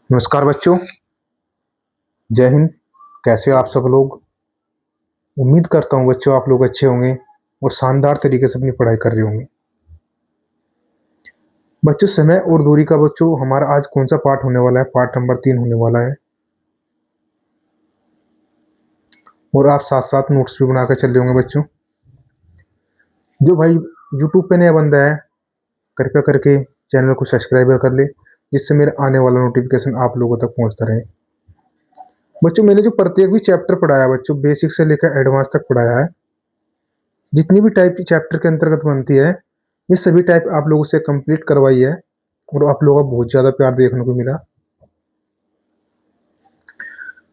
नमस्कार बच्चों। जय हिंद। कैसे हो आप सब लोग। उम्मीद करता हूँ बच्चों आप लोग अच्छे होंगे और शानदार तरीके से अपनी पढ़ाई कर रहे होंगे। बच्चों समय और दूरी का बच्चों हमारा आज कौन सा पाठ होने वाला है। पाठ नंबर 3 होने वाला है और आप साथ साथ नोट्स भी बनाकर चल रहे होंगे बच्चों। जो भाई यूट्यूब पे नया बंदा है कृपया करके चैनल को सब्सक्राइब कर ले, जिससे मेरे आने वाला नोटिफिकेशन आप लोगों तक पहुंचता रहे। बच्चों मैंने जो प्रत्येक भी चैप्टर पढ़ाया बच्चों, बेसिक से लेकर एडवांस तक पढ़ाया है। जितनी भी टाइप की चैप्टर के अंतर्गत बनती है ये सभी टाइप आप लोगों से कंप्लीट करवाई है और आप लोगों का बहुत ज़्यादा प्यार देखने को मिला।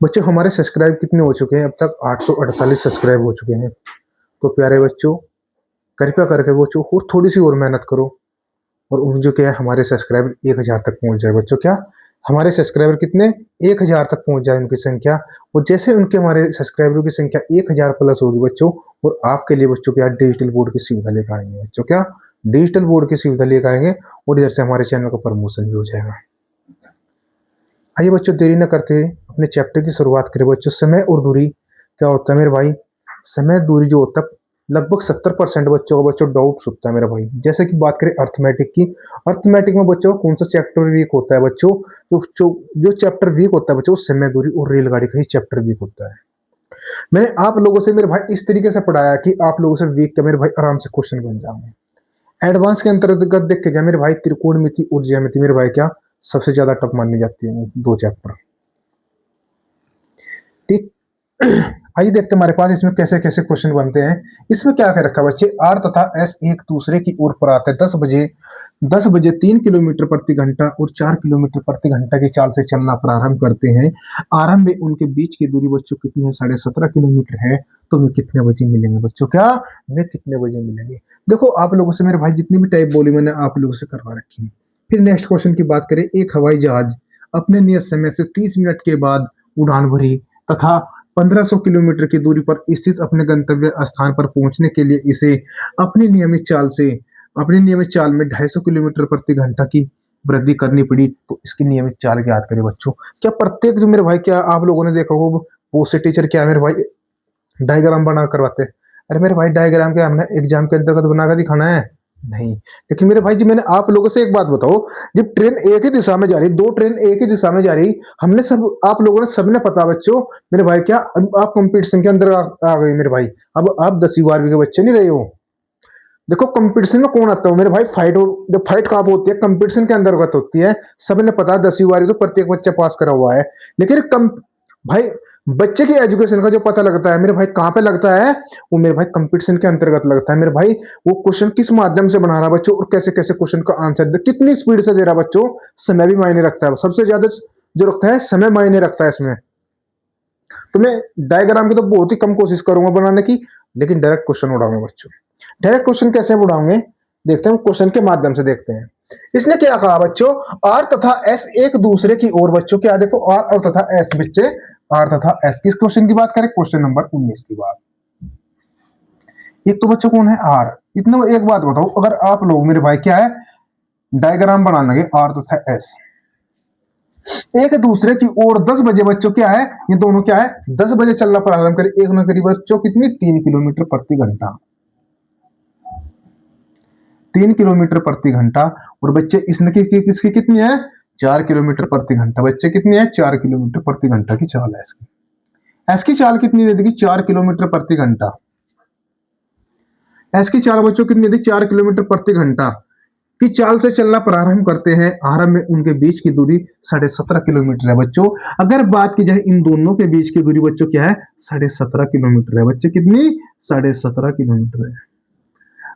बच्चों हमारे सब्सक्राइब कितने हो चुके हैं, अब तक 848 सब्सक्राइब हो चुके हैं। तो प्यारे बच्चों कृपया करके बच्चों और थोड़ी सी और मेहनत करो और जो क्या है हमारे सब्सक्राइबर 1000 तक पहुंच जाए। बच्चों क्या हमारे सब्सक्राइबर कितने 1000 तक पहुंच जाए उनकी संख्या, और जैसे उनके हमारे सब्सक्राइबरों की संख्या 1000 प्लस होगी बच्चों, और आपके लिए बच्चों क्या डिजिटल बोर्ड की सुविधा लेकर आएंगे। बच्चों क्या डिजिटल बोर्ड की सुविधा लेकर आएंगे और इधर से हमारे चैनल का प्रमोशन भी हो जाएगा। आइए बच्चों देरी न करते हुए अपने चैप्टर की शुरुआत करें। बच्चों समय और दूरी क्या होता है मेरे भाई। समय दूरी जो होता है लगभग 70% बच्चों को बच्चों डाउट होता है मेरा भाई। जैसे कि बात करें अर्थमेटिक की, अर्थमेटिक में बच्चों कौन सा चैप्टर वीक होता है बच्चों। जो चैप्टर वीक होता है बच्चों समय दूरी और रेलगाड़ी का ही चैप्टर वीक होता है। मैंने आप लोगों से मेरे भाई इस तरीके से पढ़ाया कि आप लोगों से वीक का मेरे भाई आराम से क्वेश्चन बन जाएंगे। एडवांस के अंतर्गत देख के जाए मेरे भाई, त्रिकोणमिति और ज्यामिति मेरे भाई क्या सबसे ज्यादा टफ मानी जाती है दो चैप्टर। ठीक। आइए देखते हैं हमारे पास इसमें कैसे कैसे क्वेश्चन बनते हैं। इसमें क्या क्या रखा है बच्चे, आर तथा एस एक दूसरे की ओर पर आते हैं 10 बजे 3 किलोमीटर प्रति घंटा और 4 किलोमीटर प्रति घंटा की चाल से चलना प्रारंभ करते हैं। आरंभ में उनके बीच की दूरी बच्चों कितनी है, 17.5 किलोमीटर है। तो वे कितने बजे मिलेंगे बच्चों, क्या वे कितने बजे मिलेंगे। देखो आप लोगों से मेरे भाई जितनी भी टाइप बोली मैंने आप लोगों से करवा रखी है। फिर नेक्स्ट क्वेश्चन की बात करें, एक हवाई जहाज अपने नियत समय से 30 मिनट के बाद उड़ान भरी तथा 1500 किलोमीटर की दूरी पर स्थित अपने गंतव्य स्थान पर पहुंचने के लिए इसे अपनी नियमित चाल से अपनी नियमित चाल में 250 किलोमीटर प्रति घंटा की वृद्धि करनी पड़ी। तो इसकी नियमित चाल याद करें बच्चों। क्या प्रत्येक जो मेरे भाई क्या आप लोगों ने देखा हो वो से टीचर क्या मेरे भाई डायग्राम बना करवाते हैं। अरे मेरे भाई डायग्राम क्या हमने एग्जाम के अंतर्गत बनाकर दिखाना है नहीं। लेकिन मेरे भाई जी मैंने आप लोगों से एक बात बताओ, जब ट्रेन एक ही दिशा में जा रही, दो ट्रेन एक ही दिशा में जा रही, हमने सब आप लोगों ने सबने पता बच्चों मेरे भाई क्या अब आप कंपटीशन के अंदर आ गए मेरे भाई। अब आप 10वीं 12वीं के बच्चे नहीं रहे हो। देखो कंपटीशन में कौन आता है मेरे भाई, फाइट हो। जब फाइट कहाँ पे होती है, कंपटीशन के अंतर्गत होती है। सबने पता 10वीं 12वीं तो प्रत्येक बच्चा पास करा हुआ है। लेकिन कम भाई बच्चे की एजुकेशन का जो पता लगता है मेरे भाई कहाँ पे लगता है, वो मेरे भाई कंपटीशन के अंतर्गत लगता है मेरे भाई। वो क्वेश्चन किस माध्यम से बना रहा है बच्चों और कैसे कैसे क्वेश्चन का आंसर दे, कितनी स्पीड से दे रहा बच्चों। समय भी मायने रखता है, सबसे ज्यादा जो रखता है समय मायने रखता है इसमें। तो मैं डायग्राम की तो बहुत ही कम कोशिश करूंगा बनाने की, लेकिन डायरेक्ट क्वेश्चन उड़ाऊंगा बच्चों। डायरेक्ट क्वेश्चन कैसे उड़ाऊंगे देखते हैं, क्वेश्चन के माध्यम से देखते हैं। इसने क्या कहा बच्चों, आर तथा एस एक दूसरे की ओर बच्चों क्या देखो आर और तथा एस बच्चे, आर तथा एस किस क्वेश्चन की बात करें, क्वेश्चन नंबर 19 की बात। एक तो बच्चों कौन है आर, इतना एक बात बताओ, अगर आप लोग मेरे भाई क्या है डायग्राम बना लगे आर तथा एस एक दूसरे की ओर 10 बजे बच्चों क्या है, ये दोनों क्या है 10 बजे चलना प्रारंभ करे, एक न करी बच्चों कितनी 3 किलोमीटर प्रति घंटा, 3 किलोमीटर प्रति घंटा। और बच्चे इसने किसकी कितनी है 4 किलोमीटर प्रति घंटा। बच्चे कितनी है 4 किलोमीटर प्रति घंटा की चाल है इसकी। एस की चाल कितनी दे देगी 4 किलोमीटर प्रति घंटा। एस की चाल बच्चों कितनी दी 4 किलोमीटर प्रति घंटा की चाल से चलना प्रारंभ करते हैं। आरंभ में उनके बीच की दूरी 17.5 किलोमीटर है बच्चों। अगर बात की जाए इन दोनों के बीच की दूरी बच्चों क्या है 17.5 किलोमीटर है। बच्चे कितनी 17.5 किलोमीटर है।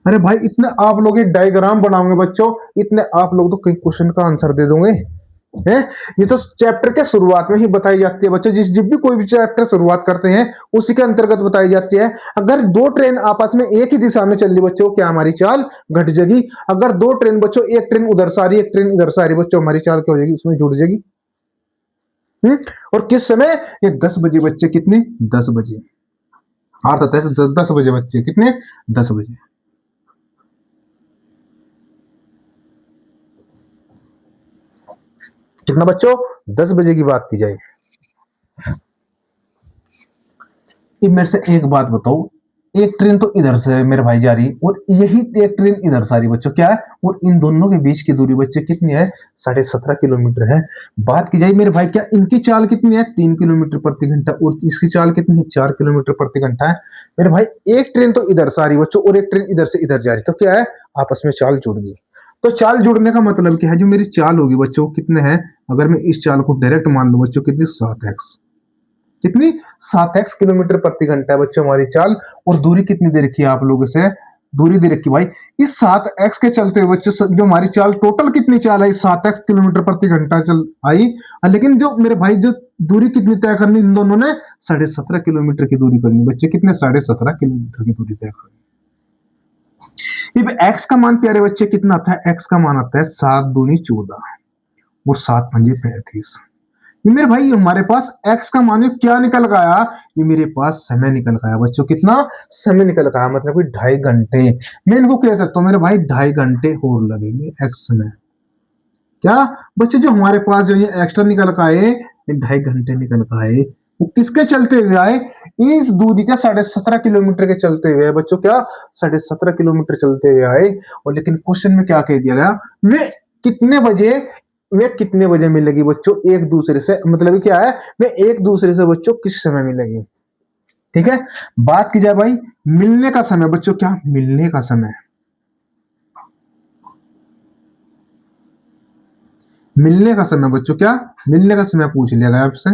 अरे भाई इतने आप लोग डायग्राम बनाओगे बच्चों, इतने आप लोग तो कई क्वेश्चन का आंसर दे दोगे हैं। ये तो चैप्टर के शुरुआत में ही बताई जाती है बच्चों, जब भी कोई भी चैप्टर शुरुआत करते हैं उसी के अंतर्गत बताई जाती है। अगर दो ट्रेन आपस में एक ही दिशा में चल रही बच्चों क्या हमारी चाल घट जाएगी। अगर दो ट्रेन बच्चों एक ट्रेन उधर से आ रही एक ट्रेन इधर से आ रही बच्चों हमारी चाल क्या हो जाएगी उसमें जुड़ जाएगी। और किस समय, ये 10 बजे बच्चे कितने 10 बजे, अर्थात 10 बजे बच्चे कितने 10 बजे। कितना बच्चों, 10 बजे की बात की जाए। अब मेरे से एक बात बताओ, एक ट्रेन तो इधर से मेरे भाई जा रही है और यही एक ट्रेन इधर से आ रही है बच्चों, क्या है, और इन दोनों के बीच की दूरी बच्चे कितनी है, 17.5 किलोमीटर है। बात की जाए मेरे भाई, क्या इनकी चाल कितनी है, 3 किलोमीटर प्रति घंटा, और इसकी चाल कितनी है, 4 किलोमीटर प्रति घंटा है। मेरे भाई एक ट्रेन तो इधर से आ रही है बच्चों और एक ट्रेन इधर से इधर जा रही है, तो क्या है, आपस में चाल जुड़ गई। तो चाल जुड़ने का मतलब क्या है, जो मेरी चाल होगी बच्चों कितने हैं, अगर मैं इस चाल को डायरेक्ट मान लूं बच्चों, कितनी, 7x, कितनी, 7x किलोमीटर प्रति घंटा है बच्चों हमारी चाल। और दूरी कितनी दे रखी है आप लोगों से, दूरी दे रखी भाई, इस 7x के चलते हुए बच्चों जो हमारी चाल, टोटल कितनी चाल आई, 7x किलोमीटर प्रति घंटा चल आई। लेकिन जो मेरे भाई जो दूरी कितनी तय करनी, इन दोनों ने 17.5 किलोमीटर की दूरी करनी बच्चे, कितने, 17.5 किलोमीटर की दूरी तय करनी। अब x का मान प्यारे बच्चे कितना आता है, x का मान आता है 7 दूनी 14 और 7 पंजे 35। ये मेरे भाई हमारे पास x का मान क्या निकल गया, ये मेरे पास समय निकल गया बच्चों, कितना समय निकल गया, मतलब कि 2.5 घंटे। मैं इनको कह सकता हूँ मेरे भाई 2.5 घंटे और लगेंगे x में। क्या बच्चे, जो हमारे पास जो ये एक्स्ट्रा निकल का है, ये 2.5 घंटे निकल का है, वो किसके चलते हुए आए, इस दूरी का 17.5 किलोमीटर के चलते हुए बच्चों, क्या 17.5 किलोमीटर चलते हुए आए। और लेकिन क्वेश्चन में क्या कह दिया गया, वे कितने बजे, वे कितने बजे मिलेगी बच्चों एक दूसरे से, मतलब क्या है, वे एक दूसरे से बच्चों किस समय मिलेगी। ठीक है, बात की जाए भाई मिलने का समय बच्चों, क्या मिलने का समय, मिलने का समय बच्चों, क्या मिलने का समय पूछ लिया गया आपसे।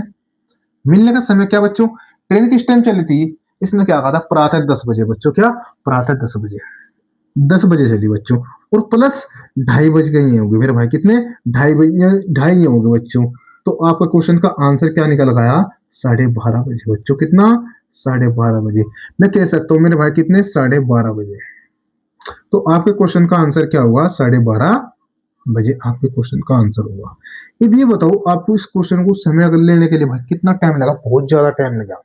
मिलने का समय क्या बच्चों, ट्रेन किस टाइम चली थी, इसने क्या कहा था, प्रातः 10 बजे बच्चों, क्या प्रातः 10 बजे, 10 बजे चली बच्चों, और प्लस 2:30 बज गई ही होंगे मेरे भाई, कितने, 2:30 2:30 होंगे बच्चों। तो आपका क्वेश्चन का आंसर क्या निकल गया, 12:30 बजे बच्चों, कितना, 12:30 बजे। मैं कह सकता हूँ मेरे भाई कितने, 12:30 बजे। तो आपके क्वेश्चन का आंसर क्या होगा, 12:30 बजे आपके क्वेश्चन का आंसर होगा। अब ये बताओ आपको इस क्वेश्चन को समय अगर लेने के लिए भाई कितना टाइम लगा, बहुत ज्यादा टाइम लगा।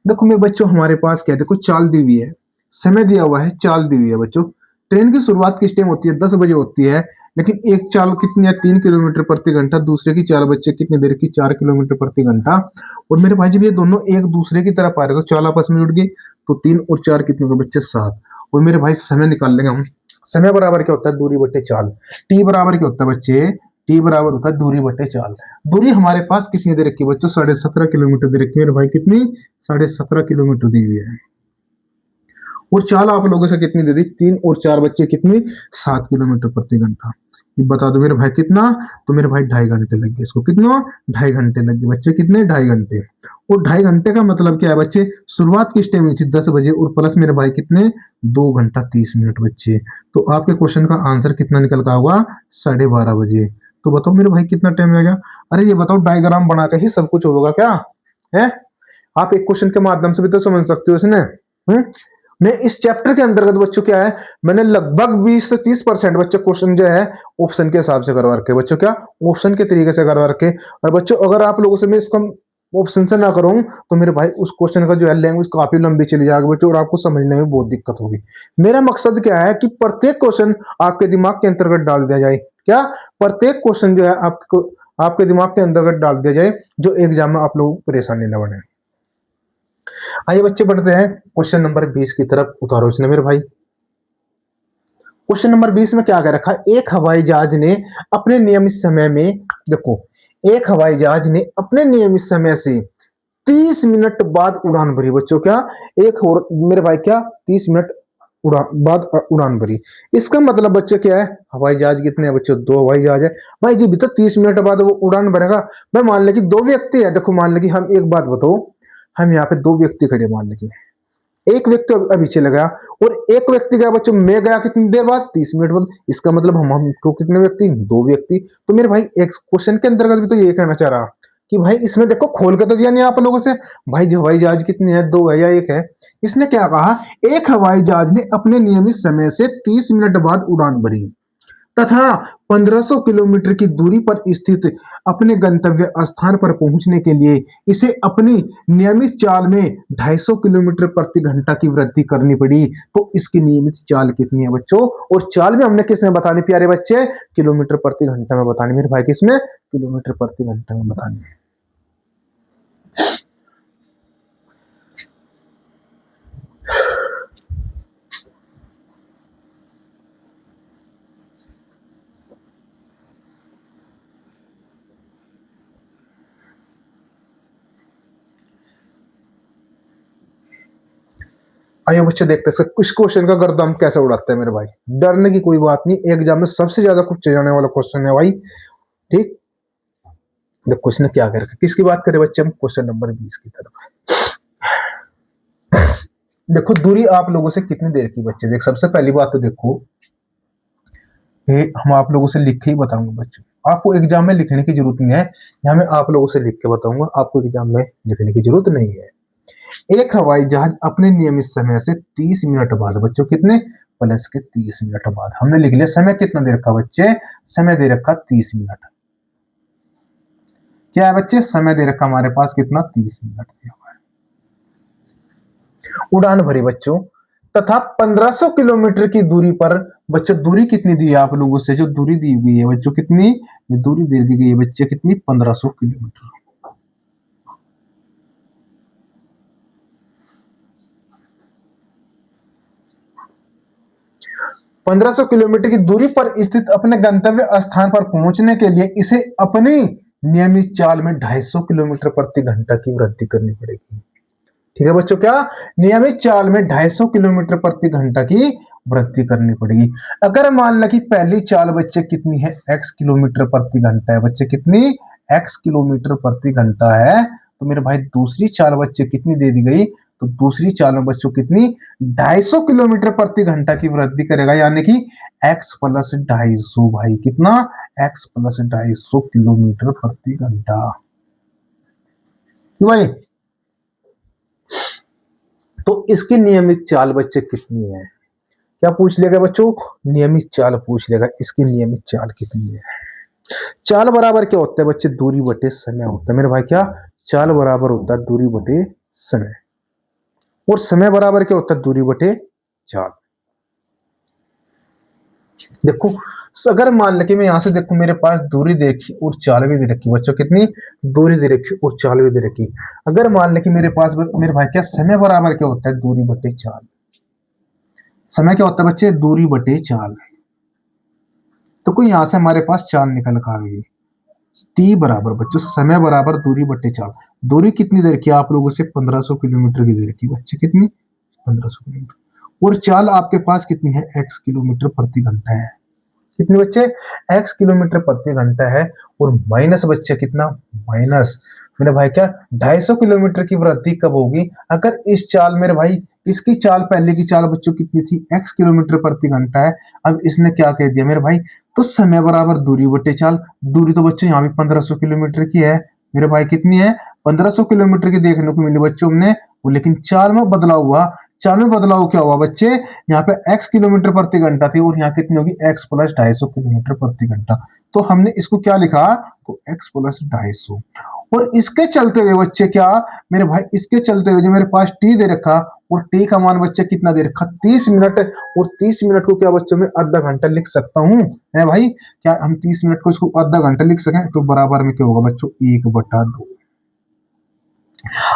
देखो मैं बच्चों हमारे पास क्या है, देखो चाल दी हुई है, समय दिया हुआ है, चाल दी हुई है बच्चों। ट्रेन की शुरुआत किस टाइम होती है, 10 बजे होती है। लेकिन एक चाल कितनी है, 3 किलोमीटर प्रति घंटा, दूसरे की चाल बच्चे कितनी देर की, 4 किलोमीटर प्रति घंटा। और मेरे भाई जब ये दोनों एक दूसरे की तरफ आ रहे तो चाल आपस में जुड़ गई, तो 3 और 4 कितने हो गए बच्चे, 7। और मेरे भाई समय निकाल लेंगे हम, समय बराबर क्या होता है, दूरी बटे चाल। टी बराबर क्या होता है बच्चे, टी बराबर होता है दूरी बटे चाल। दूरी हमारे पास कितनी दे रखी है बच्चों, 17.5 किलोमीटर दे रखी है मेरे भाई, कितनी, 17.5 किलोमीटर दी हुई है। और चाल आप लोगों से कितनी दे दी, 3 और 4 बच्चे कितनी, 7 किलोमीटर प्रति घंटा। ये बता दो मेरे भाई कितना, तो मेरे भाई 2.5 घंटे लग गए इसको, कितना, 2.5 घंटे लग गए बच्चे, कितने, 2.5 घंटे। और 2.5 घंटे का मतलब क्या है बच्चे, शुरुआत किस टाइम हुई थी, 10 बजे, और प्लस मेरे भाई कितने, 2 घंटा 30 मिनट बच्चे। तो आपके क्वेश्चन का आंसर कितना निकल का होगा, 12:30 बजे। तो बताओ मेरे भाई कितना टाइम लगेगा। अरे ये बताओ डायग्राम बना के ही सब कुछ होगा क्या है, आप एक क्वेश्चन के माध्यम से भी तो समझ सकते हो इसने। मैं इस चैप्टर के अंतर्गत बच्चों क्या है, मैंने लगभग 20 से 30% बच्चों क्वेश्चन जो है ऑप्शन के हिसाब से करवा रखे बच्चों, क्या ऑप्शन के तरीके से करवा रखे। और बच्चों अगर आप लोगों से मैं इसको ऑप्शन से ना करूं तो मेरे भाई उस क्वेश्चन का जो है लैंग्वेज काफी लंबी चली जाएगी बच्चों, और आपको समझने में बहुत दिक्कत होगी। मेरा मकसद क्या है कि प्रत्येक क्वेश्चन आपके दिमाग के अंतर्गत डाल दिया जाए, क्या प्रत्येक क्वेश्चन जो है आपको आपके दिमाग के अंतर्गत डाल दिया जाए, जो एग्जाम में आप लोगों को परेशानी न बने। आइए बच्चे बढ़ते हैं क्वेश्चन नंबर 20 की तरफ, उतारो इसने मेरे भाई। क्वेश्चन नंबर 20 में क्या कह रखा है, एक हवाई जहाज ने अपने नियमित समय में, देखो एक हवाई जहाज ने अपने नियमित समय से 30 मिनट बाद उड़ान भरी बच्चों, क्या एक और मेरे भाई क्या 30 मिनट उड़ान बाद उड़ान भरी। इसका मतलब बच्चे क्या है, हवाई जहाज कितने हैं बच्चों, 2 हवाई जहाज है भाई जी, भी तो 30 मिनट बाद वो उड़ान भरेगा। मैं मान ले कि 2 व्यक्ति है, देखो मान ले कि हम एक बात बताओ, हम यहाँ पे 2 व्यक्ति खड़े, मान ले कि एक व्यक्ति अभी चले गया और एक व्यक्ति गया बच्चों, मैं गया कितनी देर बाद, 30 मिनट बाद। इसका मतलब हमको कितने व्यक्ति, 2 व्यक्ति। तो मेरे भाई एक क्वेश्चन के अंतर्गत भी तो ये कहना चाह रहा कि भाई इसमें देखो खोल के तो दिया नहीं आप लोगों से, भाई जो हवाई जहाज कितने हैं, 2 है या 1 है। इसने क्या कहा, एक हवाई जहाज ने अपने नियमित समय से 30 मिनट बाद उड़ान भरी तथा 1500 किलोमीटर की दूरी पर स्थित अपने गंतव्य स्थान पर पहुंचने के लिए इसे अपनी नियमित चाल में 250 किलोमीटर प्रति घंटा की वृद्धि करनी पड़ी। तो इसकी नियमित चाल कितनी है बच्चों? और चाल में हमने किस में बतानी प्यारे बच्चे? किलोमीटर प्रति घंटा में बतानी मेरे भाई। किसमें? किलोमीटर प्रति घंटा में बतानी है। आइए बच्चे देखते हैं इस क्वेश्चन का गर्दम कैसे उड़ाते हैं मेरे भाई। डरने की कोई बात नहीं, एग्जाम में सबसे ज्यादा पूछे जाने वाला क्वेश्चन है भाई। ठीक, देखो इसने क्या कर रखा, किसकी बात करें बच्चे हम? क्वेश्चन नंबर 20 की तरफ। देखो दूरी आप लोगों से कितनी देर की बच्चे, देख सबसे पहली बात तो देखो ये हम आप लोगों से लिख के ही बताऊंगा बच्चों, आपको एग्जाम में लिखने की जरूरत नहीं है, यहाँ मैं आप लोगों से लिख के बताऊंगा, आपको एग्जाम में लिखने की जरूरत नहीं है। एक हवाई जहाज अपने नियमित समय से 30 मिनट बाद, बच्चों कितने? प्लस के 30 मिनट बाद, हमने लिख लिया समय कितना दे रखा बच्चे? समय दे रखा 30 मिनट। क्या है बच्चे? समय दे रखा हमारे पास कितना? 30 मिनट दिया हुआ है। उड़ान भरी बच्चों तथा 1500 किलोमीटर की दूरी पर, बच्चों दूरी कितनी दी है आप लोगों से? जो दूरी दी हुई है बच्चों कितनी? ये दूरी दे दी गई है बच्चे कितनी? 1500 किलोमीटर। 1500 किलोमीटर की दूरी पर स्थित अपने गंतव्य स्थान पर पहुंचने के लिए इसे अपनी नियमित चाल में 250 किलोमीटर प्रति घंटा की वृद्धि करनी पड़ेगी। ठीक है बच्चों, क्या? नियमित चाल में 250 किलोमीटर प्रति घंटा की वृद्धि करनी पड़ेगी। अगर मान लो कि पहली चाल बच्चे कितनी है? x किलोमीटर प्रति घंटा है बच्चे, कितनी? x किलोमीटर प्रति घंटा है। तो मेरे भाई दूसरी चाल बच्चे कितनी दे दी गई? तो दूसरी चाल में बच्चों कितनी? 250 किलोमीटर प्रति घंटा की वृद्धि करेगा, यानी कि x प्लस 250 भाई, कितना? x प्लस 250 किलोमीटर प्रति घंटा। क्यों भाई? तो इसकी नियमित चाल बच्चे कितनी है? क्या पूछ लेगा बच्चों? नियमित चाल पूछ लेगा, इसकी नियमित चाल कितनी है? चाल बराबर क्या होता है बच्चे? दूरी बटे समय होता है मेरे भाई। क्या? चाल बराबर होता है दूरी बटे समय, और समय बराबर क्या होता है? दूरी बटे चाल। देखो अगर मान ले कि मैं यहां से देखूं, मेरे पास दूरी देखी और चाल भी दे रखी बच्चों, कितनी? दूरी दे रखी और चाल भी दे रखी। अगर मान ले कि मेरे पास मेरे भाई क्या समय बराबर क्या होता है? दूरी बटे चाल। समय क्या होता है बच्चे? दूरी बटे चाल। तो कोई यहां से हमारे पास चाल निकल कर आ गई, टी बराबर बच्चों समय बराबर दूरी बटे चाल। दूरी कितनी देर की आप लोगों से? 1500 किलोमीटर की देर की बच्चे, कितनी? 1500 किलोमीटर। और चाल आपके पास कितनी है? x किलोमीटर प्रति घंटा है। कितने बच्चे? x किलोमीटर प्रति घंटा है। और माइनस बच्चे कितना? माइनस मेरे भाई क्या 250 किलोमीटर की वृद्धि कब होगी? अगर इस चाल मेरे भाई, इसकी चाल पहले की चाल बच्चों कितनी थी? x किलोमीटर प्रति घंटा है। अब इसने क्या कह दिया मेरे भाई? तो समय बराबर दूरी बटे चाल। दूरी तो बच्चों यहाँ भी 1500 किलोमीटर की है मेरे भाई, कितनी है? 1500 किलोमीटर की देखने को मिली बच्चों हमने, वो लेकिन चाल में बदलाव हुआ। चाल में बदलाव क्या हुआ बच्चे? यहाँ पे x किलोमीटर प्रति घंटा थी और यहाँ कितनी होगी? x प्लस 250 किलोमीटर प्रति घंटा। तो हमने इसको क्या लिखा? तो x प्लस 250। और इसके चलते हुए बच्चे क्या मेरे भाई, इसके चलते हुए जो मेरे पास t दे रखा, और t का मान बच्चे कितना दे रखा? 30 मिनट। और 30 मिनट को क्या बच्चों में आधा घंटा लिख सकता हूँ है भाई? क्या हम 30 मिनट को इसको आधा घंटा लिख सकें? तो बराबर में क्या होगा बच्चों? 1/2।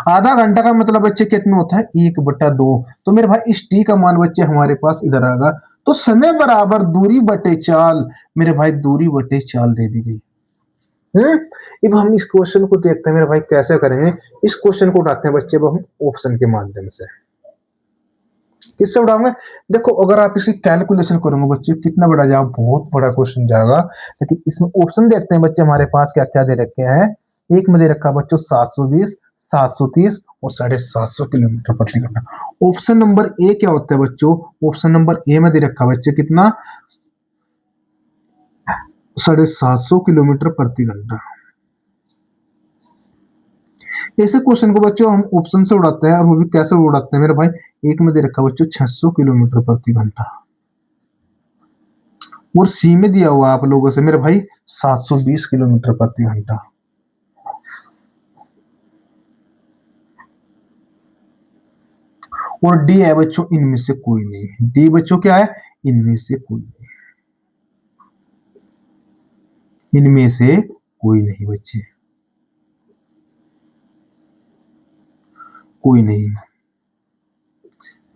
आधा घंटा का मतलब बच्चे कितना होता है? 1/2। तो मेरे भाई इस टी का मान बच्चे हमारे पास इधर आएगा। तो समय बराबर दूरी बटे चाल, मेरे भाई दूरी बटे चाल दे दी गई। अब हम इस क्वेश्चन को देखते हैं मेरे भाई कैसे करेंगे। इस क्वेश्चन को उठाते हैं बच्चे हम ऑप्शन के माध्यम से। किससे उठाओगे? देखो अगर आप इसकी कैलकुलेशन करोगे बच्चे, कितना बड़ा जाएगा? बहुत बड़ा क्वेश्चन जाएगा। लेकिन इसमें ऑप्शन देखते हैं बच्चे हमारे पास क्या क्या दे रखे हैं। एक में दे रखा बच्चों 720, 730 और 750 किलोमीटर प्रति घंटा। ऑप्शन नंबर ए क्या होता है बच्चों? ऑप्शन नंबर ए में दे रखा बच्चे कितना? 750 किलोमीटर प्रति घंटा। ऐसे क्वेश्चन को बच्चों हम ऑप्शन से उड़ाते हैं, और वो भी कैसे उड़ाते हैं मेरे भाई? एक में दे रखा बच्चों 600 किलोमीटर प्रति घंटा। और सी में दिया हुआ आप लोगों से मेरे भाई 720 किलोमीटर प्रति घंटा। और डी है बच्चों इनमें से कोई नहीं। डी बच्चों क्या है, इनमें से कोई नहीं, इनमें से कोई नहीं बच्चे, कोई नहीं।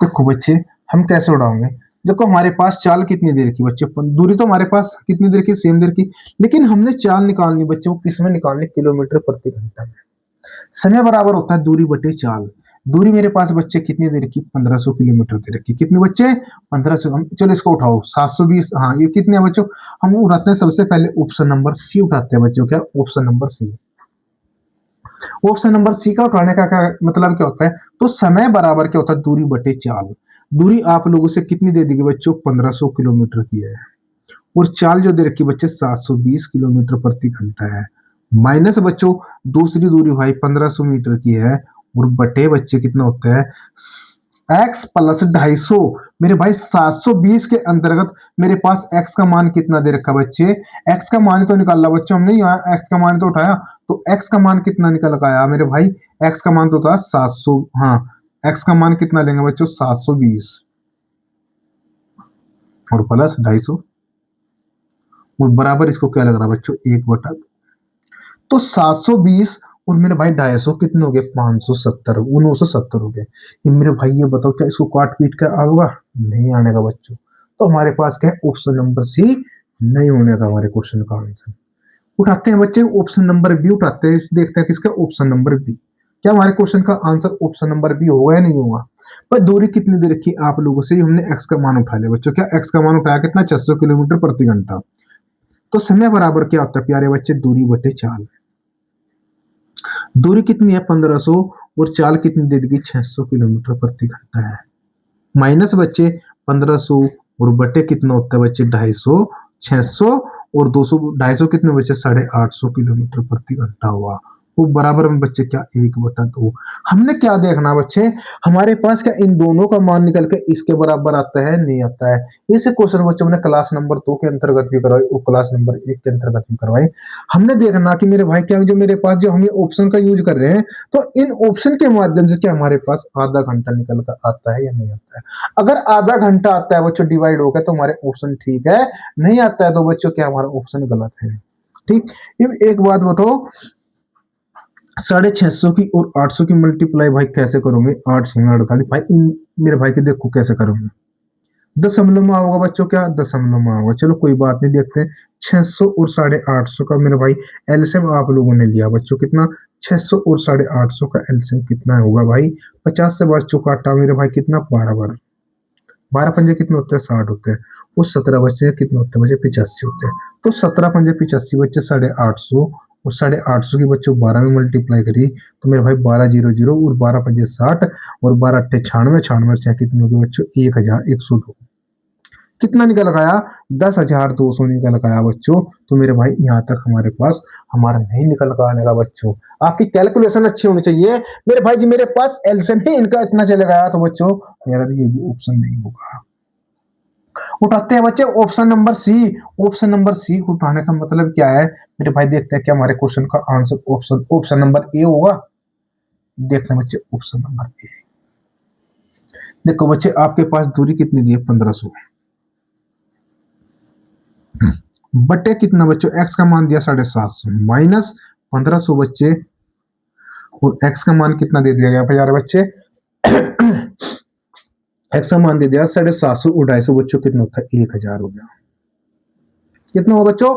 देखो बच्चे हम कैसे उड़ाओगे, देखो हमारे पास चाल कितनी देर की बच्चे, दूरी तो हमारे पास कितनी देर की, सेम देर की, लेकिन हमने चाल निकालनी बच्चे वो किस में निकालनी, किलोमीटर प्रति घंटा में। समय बराबर होता है दूरी बटे चाल। दूरी मेरे पास बच्चे कितनी देर की, 1500 किलोमीटर देर की। कितने बच्चे, 1500। हम चलो इसको उठाओ 720, हाँ ये कितने है बच्चों, हम उठाते हैं सबसे पहले ऑप्शन नंबर सी उठाते हैं बच्चों, क्या option number C. Option number C का उठाने का क्या मतलब क्या होता है, तो समय बराबर क्या होता है, दूरी बटे चाल। दूरी आप लोगों से कितनी दे देगी बच्चों, 1500 किलोमीटर की है, और चाल जो दे रखी बच्चे 720 किलोमीटर प्रति घंटा है, माइनस बच्चों दूसरी दूरी भाई 1500 मीटर की है, और बटे बच्चे कितना होता है, x प्लस 250। मेरे भाई 720 के अंतर्गत मेरे पास x का मान कितना दे रखा बच्चे, x का मान तो निकाला बच्चों हमने, यहाँ x का मान तो उठाया, तो x का मान कितना निकल आया मेरे भाई, x का मान तो था 700, हाँ x का मान कितना लेंगे बच्चों 720 और प्लस 250, और बराबर इसको क्या लग रहा है बच्चों, 1/2। तो 720 और मेरे भाई 250 कितने हो गए, 570, 970 हो गए। ये मेरे भाई ये बताओ क्या इसको काट पीट कर आएगा, नहीं आने का बच्चों। तो हमारे पास क्या है, ऑप्शन नंबर सी नहीं होने का हमारे क्वेश्चन का आंसर। उठाते हैं बच्चे ऑप्शन नंबर बी, उठाते हैं देखते हैं किसका, ऑप्शन नंबर बी। क्या हमारे क्वेश्चन का आंसर ऑप्शन नंबर बी होगा या नहीं होगा। पर दूरी कितनी दे रखी आप लोगों से, हमने एक्स का मान उठा लिया बच्चों, क्या एक्स का मान उठाया कितना, 600 किलोमीटर प्रति घंटा। तो समय बराबर क्या होता है प्यारे बच्चे, दूरी बटे चाल। दूरी कितनी है 1500, और चाल कितनी दे देगी 600 किलोमीटर प्रति घंटा है, माइनस बच्चे 1500 और बटे कितना होता है बच्चे 250, 600 और 200, 250 कितने बच्चे 850 किलोमीटर प्रति घंटा हुआ, वो बराबर में बच्चे क्या 1/2। हमने क्या देखना बच्चे, हमारे पास क्या इन दोनों का मान निकल के इसके बराबर आता है नहीं आता है। इसे क्वेश्चन बच्चों ने क्लास नंबर 2 के अंतर्गत भी करवाई और क्लास नंबर 1 के अंतर्गत भी करवाई। हमने देखना कि मेरे भाई क्या जो मेरे पास जो हम ये ऑप्शन का यूज कर रहे हैं, तो इन ऑप्शन के माध्यम से क्या हमारे पास आधा घंटा निकल कर आता है या नहीं आता है। अगर आधा घंटा आता है बच्चों डिवाइड होकर तो हमारे ऑप्शन ठीक है, नहीं आता है तो बच्चों क्या हमारा ऑप्शन गलत है। ठीक, एक बात बताओ, 650 की और 800 की मल्टीप्लाई भाई कैसे करोगे, 8×48 भाई, इन मेरे भाई के देखो कैसे करोगे, दशमलव में आओगे बच्चों, क्या दशमलव में आओगे। चलो कोई बात नहीं, देखते हैं 600 और 850 का मेरे भाई एलसीएम आप लोगों ने लिया बच्चों कितना, 600 और 850 का एलसीएम कितना होगा भाई, 50 से बच्चों काटा मेरे भाई कितना, 12 12 पंजे कितने होते हैं 60 होते हैं, वो 17 बच्चे कितने होते हैं बच्चे 85 होते हैं। तो 17 पंजे 85 बच्चे 850, और 850 की बच्चों 12 में मल्टीप्लाई करी तो मेरे भाई 1200 और 12 पंजे 60 और 12 अट्ठे 96, 96 कितने हो गए बच्चों 1102। कितना निकल आया, 10,200 निकल आया बच्चों। तो मेरे भाई यहाँ तक हमारे पास हमारा नहीं निकल कर आने का बच्चों, आपकी कैलकुलेशन अच्छी होनी चाहिए मेरे भाई जी। मेरे पास एलसीएम ही इनका इतना चलेगा तो बच्चों मेरा भी ये भी ऑप्शन नहीं होगा। उठाते हैं बच्चे option number C. Option number C को उठाने का मतलब क्या है मेरे भाई, देखते हैं क्या हमारे क्वेश्चन का answer option option number A होगा। देखते हैं बच्चे ऑप्शन नंबर ए। देखो बच्चे आपके पास दूरी कितनी दी है 1500, बटे कितना बच्चों एक्स का मान दिया 750 माइनस 1500 बच्चे, और एक्स का मान कितना दे दिया गया प्यारे बच्चे, एक्स का मान दे दिया 750 और 250 बच्चों कितना होता है 1000 हो गया। कितना हो बच्चों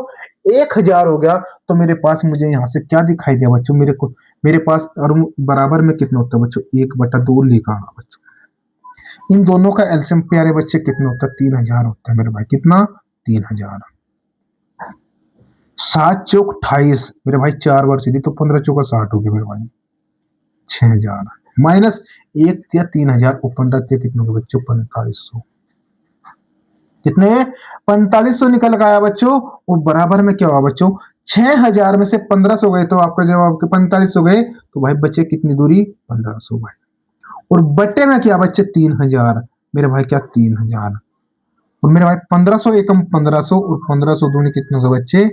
1000 हो गया। तो मेरे पास मुझे यहाँ से क्या दिखाई दिया बच्चों, मेरे को मेरे पास और बराबर में कितना होता है बच्चों 1/2 लिखा है बच्चों। इन दोनों का एलसीएम प्यारे बच्चे कितना होता है 3000 होता है मेरे भाई, कितना 3000। 7 चौक 28 मेरे भाई 4 बार सीधी तो 15 चौका 60 हो गया मेरे भाई 6000, माइनस 1 या 3000 और 15 कितने हो गए बच्चों 4500। कितने 4500 निकल गया बच्चों। और बराबर में क्या हुआ बच्चों 6000 में से 1500 गए तो आपका जवाब 4500 गए, तो भाई बच्चे कितनी दूरी 1500 भाई। और बट्टे में क्या बच्चे 3000 मेरे भाई क्या 3000, और मेरे भाई 1500 एकम 1500 और 1500 दूनी कितने हो गए बच्चे,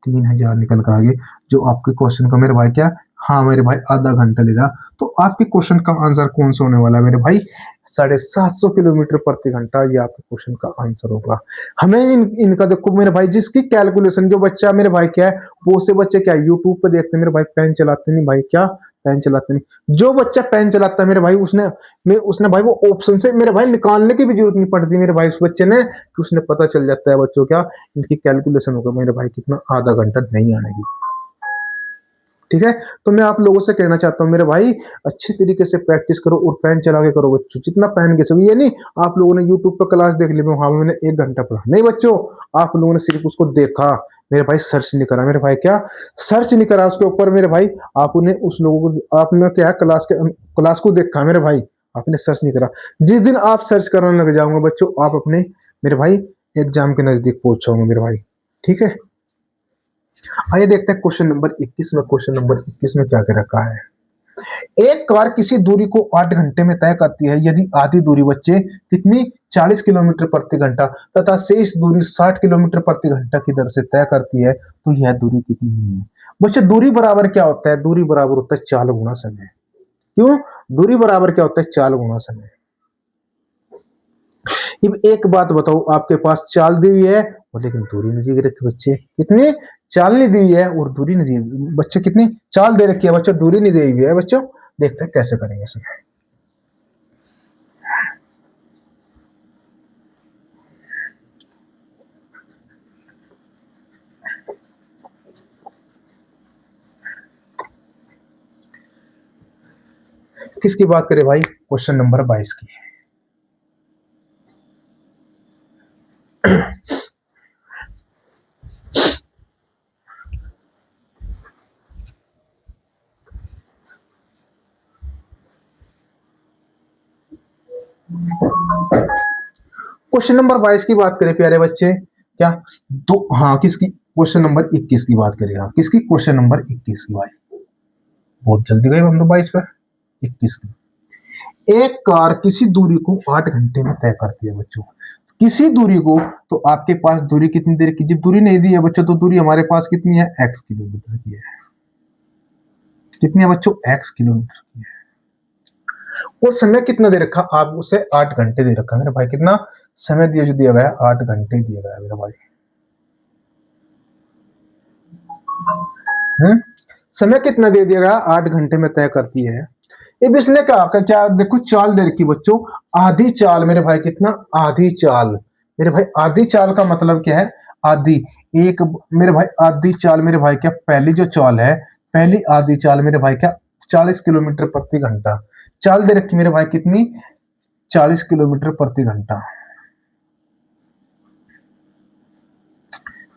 3000 निकल के आगे। जो आपके क्वेश्चन का मेरे भाई क्या, हाँ मेरे भाई आधा घंटा लेगा। तो आपके क्वेश्चन का आंसर कौन सा होने वाला है मेरे भाई, 750 किलोमीटर प्रति घंटा, ये आपके क्वेश्चन का आंसर होगा। हमें इनका देखो मेरे भाई, जिसकी कैलकुलेशन जो बच्चा मेरे भाई क्या है, वो से बच्चे क्या यूट्यूब पे देखते हैं मेरे भाई, पेन चलाते नहीं भाई, क्या पेन चलाते नहीं। जो बच्चा पेन चलाता है मेरे भाई, उसने भाई वो ऑप्शन से मेरे भाई निकालने की भी जरूरत नहीं पड़ती मेरे भाई उस बच्चे ने, कि उसने पता चल जाता है बच्चों क्या इनकी कैलकुलेशन होगा मेरे भाई कितना, आधा घंटा नहीं आनेगी। ठीक है, तो मैं आप लोगों से कहना चाहता हूँ मेरे भाई, अच्छे तरीके से प्रैक्टिस करो और पेन चला के करो बच्चों, जितना पेन के सको। ये नहीं आप लोगों ने यूट्यूब पर क्लास देख ली, वहां मैंने 1 घंटा पढ़ा, नहीं बच्चों, आप लोगों ने सिर्फ उसको देखा मेरे भाई, सर्च नहीं करा मेरे भाई, क्या सर्च नहीं करा उसके ऊपर मेरे भाई। आपने उस लोगों को, आपने क्या क्लास को देखा मेरे भाई, आपने सर्च नहीं करा। जिस दिन आप सर्च करने लग जाओगे बच्चों, आप अपने मेरे भाई एग्जाम के नजदीक पहुंच जाओगे मेरे भाई। ठीक है, आइए देखते हैं क्वेश्चन नंबर 21 में। क्वेश्चन नंबर 21 में क्या क्या रखा है। एक कार किसी दूरी को 8 घंटे में तय करती है यदि आधी दूरी बच्चे कितनी, 40 किलोमीटर प्रति घंटा, तथा शेष दूरी 60 किलोमीटर प्रति घंटा की दर से तय करती है, तो यह दूरी कितनी है। बच्चे दूरी बराबर क्या होता है, दूरी बराबर होता है चाल गुना समय। क्यों, दूरी बराबर क्या होता है, चाल गुना समय। अब एक बात बताओ, आपके पास चाल दी हुई है और लेकिन दूरी नहीं दी रखी बच्चे, कितनी चाल नहीं दी हुई है और दूरी नहीं दी, बच्चे कितनी चाल दे रखी है बच्चों, दूरी नहीं दी हुई है बच्चों। देखते हैं कैसे करेंगे इसमें। किसकी बात करें भाई, क्वेश्चन नंबर 22 की। क्वेश्चन नंबर 22 की बात करें प्यारे बच्चे, क्या दो, हाँ किसकी, क्वेश्चन नंबर 21 की बात करें, हाँ किसकी, क्वेश्चन नंबर 21 की भाई, बहुत जल्दी गए हम तो 22 पे। 21 की, एक कार किसी दूरी को 8 घंटे में तय करती है बच्चों, किसी दूरी को, तो आपके पास दूरी कितनी देर की, जब दूरी नहीं दी है बच्चों, तो दूरी हमारे पास कितनी है, x किलोमीटर की है। कितनी है बच्चों, x किलोमीटर की है। और समय कितना दे रखा, आप उसे 8 घंटे दे रखा मेरे भाई, कितना समय दिया, जो दिया गया 8 घंटे दिया गया मेरा भाई। समय कितना दे दिया गया, 8 घंटे में तय करती है। अब इसने कहा कि क्या, देखो चाल दे रखी बच्चों, आधी चाल मेरे भाई, कितना आधी चाल मेरे भाई, आधी चाल का मतलब क्या है, आधी, एक मेरे भाई आधी चाल मेरे भाई क्या, पहली जो चाल है, पहली आधी चाल मेरे भाई क्या, 40 किलोमीटर प्रति घंटा, चाल दे रखी मेरे भाई कितनी, 40 किलोमीटर प्रति घंटा।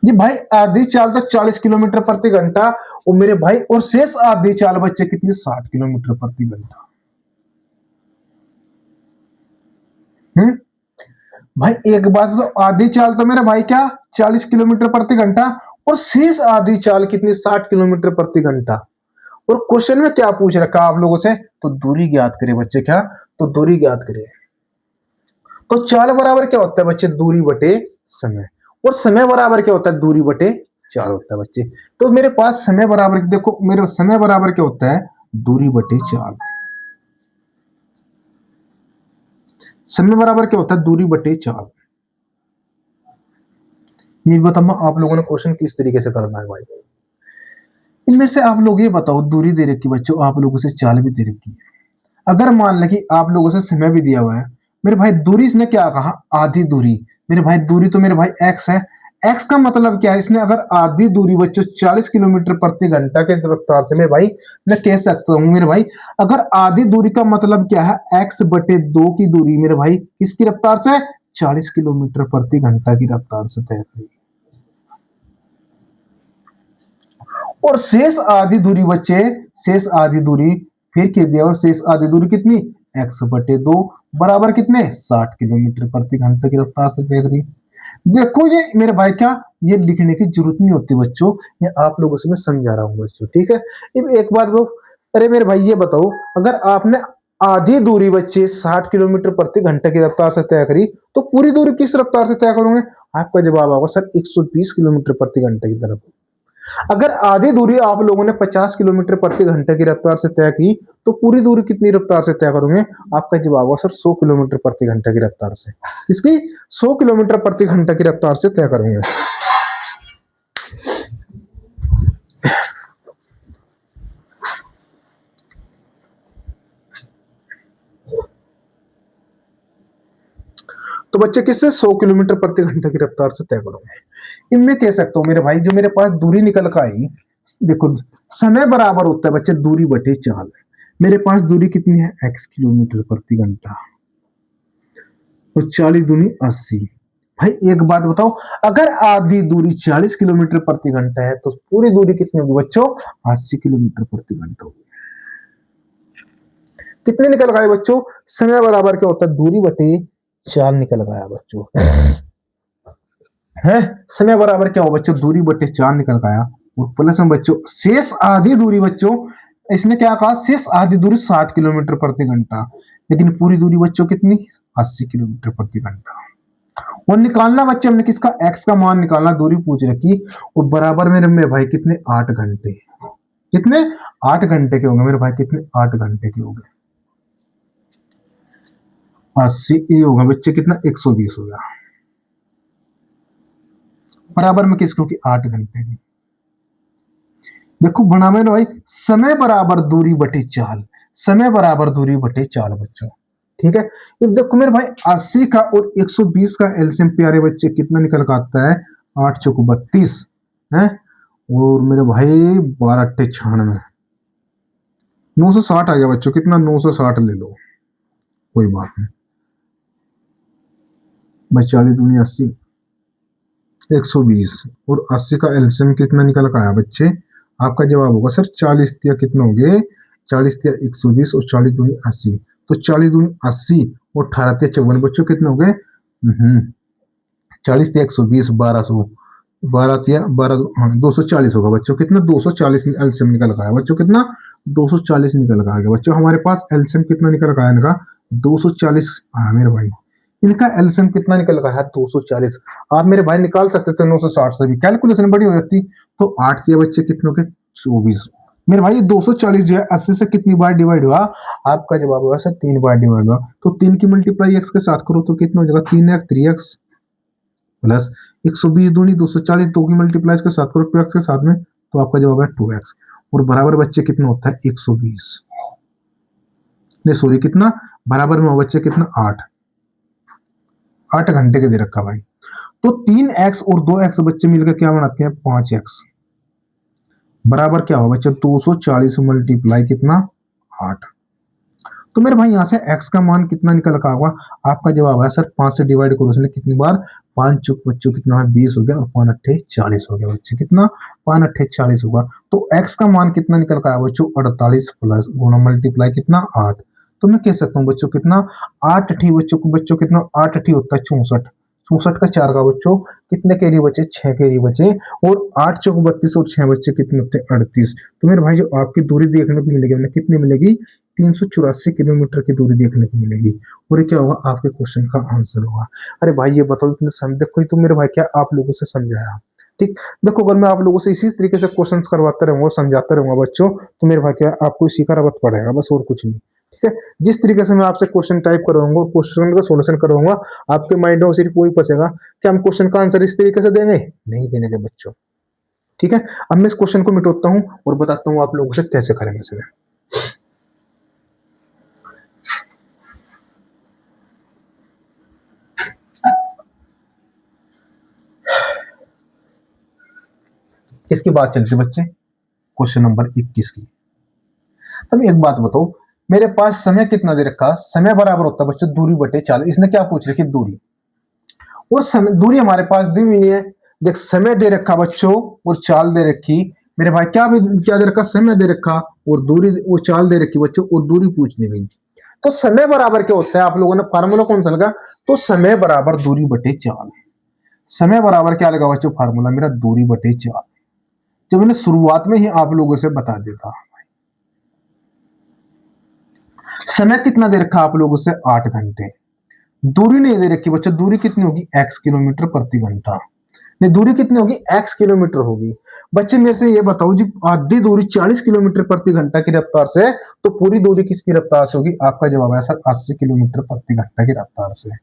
जी भाई आधी चाल तो 40 किलोमीटर प्रति घंटा, और मेरे भाई और शेष आधी चाल बच्चे कितनी, 60 किलोमीटर प्रति घंटा। भाई एक बात तो, आधी चाल तो मेरा भाई क्या 40 किलोमीटर प्रति घंटा, और शेष आधी चाल कितनी, 60 किलोमीटर प्रति घंटा। और क्वेश्चन में क्या पूछ रखा आप लोगों से, तो दूरी ज्ञात करें बच्चे, क्या, तो दूरी ज्ञात करें। तो चाल बराबर क्या होता है बच्चे, दूरी बटे समय, और समय बराबर क्या होता है, दूरी बटे चाल होता है बच्चे। तो मेरे पास समय बराबर, देखो मेरे समय बराबर क्या होता है, दूरी बटे चाल। समय बराबर क्या होता है, दूरी बटे चाल। ये बताओ आप लोगों ने क्वेश्चन किस तरीके से करना है भाई। इनमें से आप लोग ये बताओ, दूरी दे रखी बच्चों, आप लोगों से चाल भी दे रखी है। अगर मान लें कि आप लोगों से समय भी दिया हुआ है, मेरे भाई दूरी इसने क्या कहा, आधी दूरी, मेरे भाई दूरी तो मेरे भाई x है। x का मतलब क्या है, इसने अगर आधी दूरी बच्चों 40 किलोमीटर प्रति घंटा के रफ्तार से, मेरे भाई मैं कह सकता हूं मेरे भाई, अगर आधी दूरी का मतलब क्या है, x बटे 2 की दूरी मेरे भाई किसकी रफ्तार से, 40 किलोमीटर प्रति घंटा की रफ्तार से तय करी। और शेष आधी दूरी बच्चे, शेष आधी दूरी फिर कह दिया, और शेष आधी दूरी कितनी, x बटे 2 बराबर कितने, 60 किलोमीटर प्रति घंटे की रफ्तार से तय करी। देखो ये मेरे भाई क्या, ये लिखने की जरूरत नहीं होती बच्चों, ये आप लोगों से मैं समझा रहा हूँ बच्चों। ठीक है, अब एक बात वो, अरे मेरे भाई ये बताओ, अगर आपने आधी दूरी बच्चे 60 किलोमीटर प्रति घंटे की रफ्तार से तय करी, तो पूरी दूरी किस रफ्तार से तय करोगे? आपका जवाब होगा सर 120 किलोमीटर प्रति घंटे की तरफ। अगर आधी दूरी आप लोगों ने 50 किलोमीटर प्रति घंटे की रफ्तार से तय की, तो पूरी दूरी कितनी रफ्तार से तय करोगे? आपका जवाब होगा सर 100 किलोमीटर प्रति घंटे की रफ्तार से। इसकी 100 किलोमीटर प्रति घंटे की रफ्तार से तय करोगे। तो बच्चे किससे 100 किलोमीटर प्रति घंटे की रफ्तार से तय करोगे। इनमें कह सकता हूं मेरे भाई, जो मेरे पास दूरी निकल कर आई, देखो समय बराबर होता है बच्चे दूरी बटे चाल। मेरे पास दूरी कितनी है? x किलोमीटर प्रति घंटा, तो 40 दूनी 80। भाई एक बात बताओ, अगर आधी दूरी 40 किलोमीटर प्रति घंटा है, तो पूरी दूरी कितनी होगी बच्चों? 80 किलोमीटर प्रति घंटा होगी। कितने निकल गए बच्चों? समय बराबर क्या होता है? दूरी बटे चाल निकल गया बच्चों। है समय बराबर क्या हो बच्चों? दूरी बटे चाल निकल गया। और प्लस में बच्चों शेष आधी दूरी, बच्चों इसने क्या कहा? शेष आधी दूरी 60 किलोमीटर प्रति घंटा, लेकिन पूरी दूरी बच्चों कितनी? 80 किलोमीटर प्रति घंटा। और निकालना बच्चे हमने किसका? x का मान निकालना, दूरी पूछ रखी। और बराबर में भाई कितने? 8 घंटे। कितने? 8 घंटे के होंगे मेरे भाई। कितने? 8 घंटे के होंगे। 80 ये होगा बच्चे कितना? 120 होगा। बराबर में किसको? कि 8 घंटे की। देखो बना में भाई समय बराबर दूरी बटे चाल, समय बराबर दूरी बटे चाल बच्चों। ठीक है, अब देखो मेरे भाई 80 का और 120 का एलसीएम प्यारे बच्चे कितना निकल कर आता है? 8 चौक 32 है, और मेरे भाई 12 अट्ठे 96, 960 आ गया बच्चों। कितना? 960 ले लो, कोई बात नहीं। 40 दूनी 80, 120 और 80 का एलसीएम कितना निकल कर आया बच्चे? आपका जवाब होगा सर 40 या कितना हो गए? 40 या 120 और 40 दूनी 80, तो 40 दूनी 80 और 18 या 54 बच्चों कितने हो गए? 40 या 120, 1200, 12 या 12, हाँ 240 होगा बच्चों। कितना? 240 एलसीएम निकल गया बच्चों। कितना? 240 निकल गया बच्चों। हमारे पास एलसीएम कितना निकल गया इनका? 240 आया मेरे भाई। इनका एलसीएम कितना निकल गया है? 240। आप मेरे भाई निकाल सकते थे 960 से भी, कैलकुलेशन बड़ी हो जाती। तो 8 से बच्चे कितने हो गए? 24। मेरे भाई 240 जो है 80 से कितनी बार डिवाइड हुआ? आपका जवाब होगा सर 3 बार डिवाइड हुआ। तो 3 की मल्टीप्लाई x के साथ करो तो कितना हो जाएगा? 3x 3x प्लस 120 दूनी 240, 2 की मल्टीप्लाई के साथ करो 2x के साथ में, तो आपका जवाब है 2x। और बराबर बच्चे कितना होता है? 120। नहीं सॉरी, कितना बराबर में हो बच्चे? कितना? 8 घंटे के दे रखा भाई। तो 3x और 2x बच्चे मिलकर क्या बनाते हैं? 5x। बराबर क्या होगा बच्चे? 240 मल्टीप्लाई कितना? 8। तो मेरे भाई यहाँ से x का मान कितना निकल का होगा? आपका जवाब है सर 5 से डिवाइड करो उसने कितनी बार? 5 चुक बच्चों कितना है? 20 हो गया, और 5 अट्ठे 40 हो गया बच्चे। कितना? 5 अट्ठे 40 होगा। तो x का मान कितना निकल का है बच्चों? 48 प्लस गुणा मल्टीप्लाई कितना? 8। तो मैं कह सकता हूँ बच्चों कितना? 8 अठी बच्चों को, बच्चों कितना? 8 अठी होता है 64। 64 का 4 का बच्चों कितने कैरी बचे? 6 कैरी बचे। और 8 चौक 32 और 6 बच्चे कितने होते हैं? 38। तो मेरे भाई जो आपकी दूरी देखने को मिलेगी हमें कितनी मिलेगी? 384 किलोमीटर की दूरी देखने को मिलेगी। और ये क्या होगा? आपके क्वेश्चन का आंसर होगा। अरे भाई ये बताओ इतने समझ कोई तो मेरे भाई क्या आप लोगों से समझाया? ठीक, देखो अगर मैं आप लोगों से इसी तरीके से क्वेश्चन करवाता रहूंगा, समझाता रहूंगा बच्चों, तो मेरे भाई क्या आपको इसी का रबत पड़ेगा, बस और कुछ नहीं। ठीक है, जिस तरीके से मैं आपसे क्वेश्चन टाइप करवाऊंगा, क्वेश्चन का सोल्यूशन करवाऊंगा, आपके माइंड में सिर्फ वही फंसेगा कि हम क्वेश्चन का आंसर इस तरीके से देंगे, नहीं देने के बच्चों। ठीक है, अब मैं इस क्वेश्चन को मिटाता हूं और बताता हूं आप लोगों से कैसे करेंगे इसे। किसकी बात चलती बच्चे? क्वेश्चन नंबर 21 की। तब एक बात बताओ, मेरे पास समय कितना दे रखा? समय बराबर होता है बच्चों दूरी बटे चाल। इसने क्या पूछ रखी? दूरी। और समय दूरी हमारे पास दी हुई नहीं है। देख समय दे रखा बच्चों और चाल दे रखी। मेरे भाई क्या दे रखा? समय दे रखा और दूरी वो चाल दे रखी बच्चों, और दूरी पूछनी गई। तो समय बराबर क्या होता है? आप लोगों ने फार्मूला कौन सा लगा? तो समय बराबर दूरी बटे चाल। समय बराबर क्या लगा बच्चों? फार्मूला मेरा दूरी बटे चाल, जो मैंने शुरुआत में ही आप लोगों से बता देता। समय कितना दे रखा आप लोगों से 8 घंटे। दूरी नहीं दे रखी बच्चों, दूरी कितनी होगी x किलोमीटर प्रति घंटा। नहीं, दूरी कितनी होगी x किलोमीटर होगी। बच्चे मेरे से ये बताओ जी, आधी दूरी 40 किलोमीटर प्रति घंटा की रफ्तार से, तो पूरी दूरी किसकी रफ्तार से होगी? आपका जवाब है सर 80 किलोमीटर प्रति घंटा की रफ्तार से।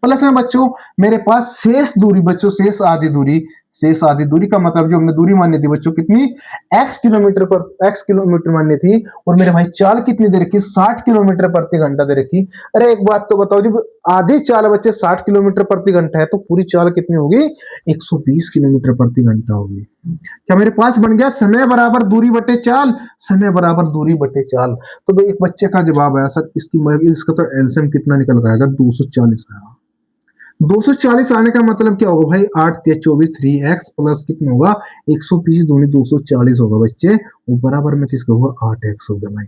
प्लस में बच्चों मेरे पास शेष दूरी, बच्चों शेष आधी दूरी, शेष आधी दूरी का मतलब जो हमने दूरी मानी थी बच्चों कितनी, x किलोमीटर मानी थी, और मेरे भाई चाल कितनी दे रखी, 60 किलोमीटर प्रति घंटा दे रखी। अरे एक बात तो बताओ, जब आधी चाल बच्चे 60 किलोमीटर प्रति घंटा है, तो पूरी चाल कितनी होगी? 120 किलोमीटर प्रति घंटा होगी। क्या मेरे पास बन गया समय बराबर दूरी बटे चाल, समय बराबर दूरी बटे चाल। तो भाई एक बच्चे का जवाब आया सर, इसका तो एलसीएम कितना निकल गया? 240 आया। 240 आने का मतलब क्या होगा भाई? 8 या 24, 3x प्लस कितना होगा? 120 दूनी 240 होगा बच्चे, वो बराबर में किसका होगा? 8x होगा भाई।